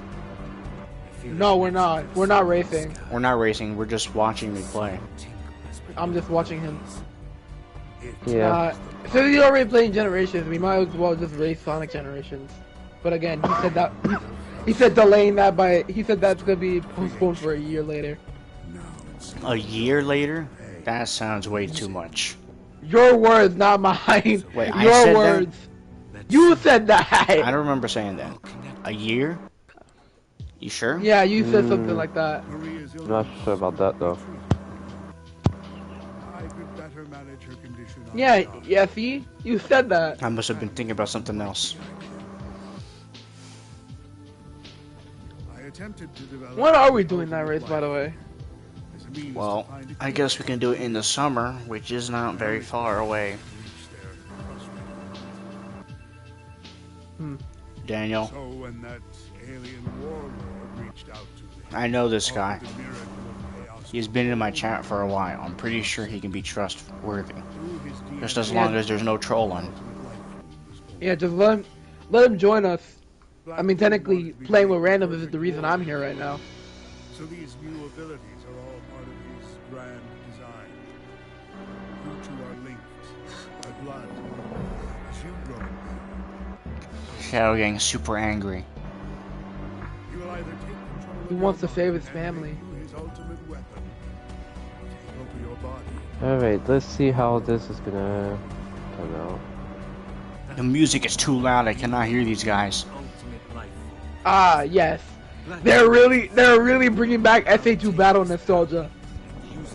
No, we're not. We're not racing. We're not racing. We're just watching me play. I'm just watching him. Yeah. So he's already playing Generations. We might as well just race Sonic Generations. But again, he said that. He said delaying that by. He said that's gonna be postponed for a year later. A year later? That sounds way too much. Your words, not mine. Wait, Your I said words. That? You said that. I don't remember saying that. A year? You sure? Yeah, you said something like that. I'm not sure about that though. Yeah, see? You said that. I must have been thinking about something else. When are we doing that race, by the way? Well, I guess we can do it in the summer, which is not very far away. Daniel. I know this guy. He's been in my chat for a while. I'm pretty sure he can be trustworthy. Just as long as there's no trolling. Yeah, just let him join us. I mean, technically, playing with random is the reason I'm here right now. So these new abilities are all part of his grand design. You two are linked by blood. As you grow, Shadow getting super angry. you will either take control He wants to save his family. his ultimate weapon. Take over your body. Alright, let's see how this is gonna turn out. The music is too loud. I cannot hear these guys. Ah, yes. They're really bringing back SA2 battle nostalgia,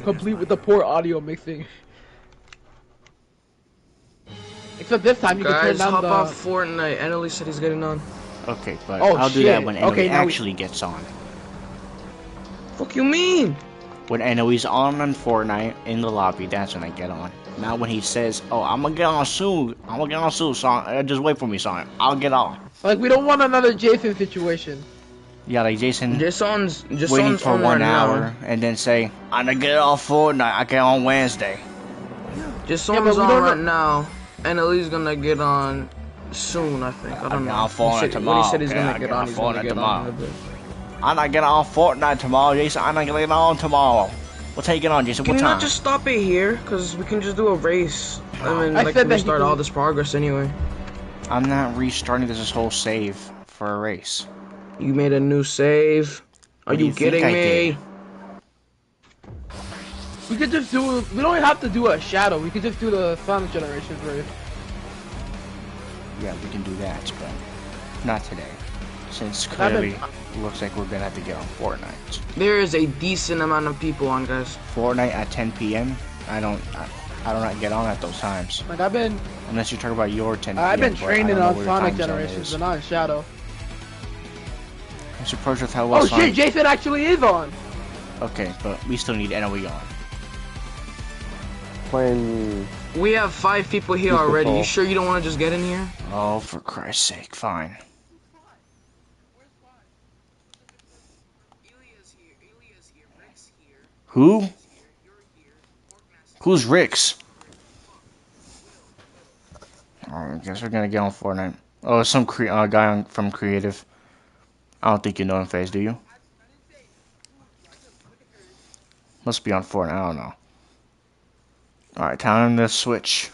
complete with the poor audio mixing. Except this time you can turn down hop off Fortnite. Annalise said he's getting on. Okay, but Oh, I'll do shit. that when Enoe Okay, now actually gets on. Fuck you mean? When Enoe's on Fortnite in the lobby, that's when I get on. Not when he says, "Oh, I'm gonna get on soon. I'm gonna get on soon, Sonic. Just wait for me, Sonic. I'll get on." Like, we don't want another Jason situation. Yeah, like Jason Jason's waiting for 1 right hour now. and then say, "I'm gonna get off Fortnite. I get on Wednesday." Jason's on right now. Annalise gonna get on soon, I think. I don't know. I'll Fortnite tomorrow. When he said he's Okay, gonna I'll get get on, on he's gonna Fortnite get tomorrow. on. I'm not getting on Fortnite tomorrow, Jason. I'm not getting on tomorrow. What time you get on, Jason? Can What you time? not just stop it here? Cause we can just do a race. I mean, I like said that restart he all can- this progress anyway. I'm not restarting this whole save for a race. You made a new save. Are What do you you think kidding I me? did? We could just do. We don't have to do a shadow. We could just do the Sonic Generations race. Yeah, we can do that, but not today. Since I've clearly looks like we're gonna have to get on Fortnite. There is a decent amount of people on, guys. Fortnite at 10 p.m. I don't get on at those times. Like, I've been Unless you're talking about your 10 p.m. I've been but I training don't know on where your Sonic time zone Generations, is. but not in Shadow. I'm surprised with how well Oh Sonic... shit, Jason actually is on. Okay, but we still need NOE on. Playing. We have 5 people here Peace already. Control. You sure you don't want to just get in here? Oh, for Christ's sake, fine. Who? Who's Rix? Oh, I guess we're gonna get on Fortnite. Oh, some guy from Creative. I don't think you know him, Face, do you? Must be on Fortnite, I don't know. Alright, time to switch.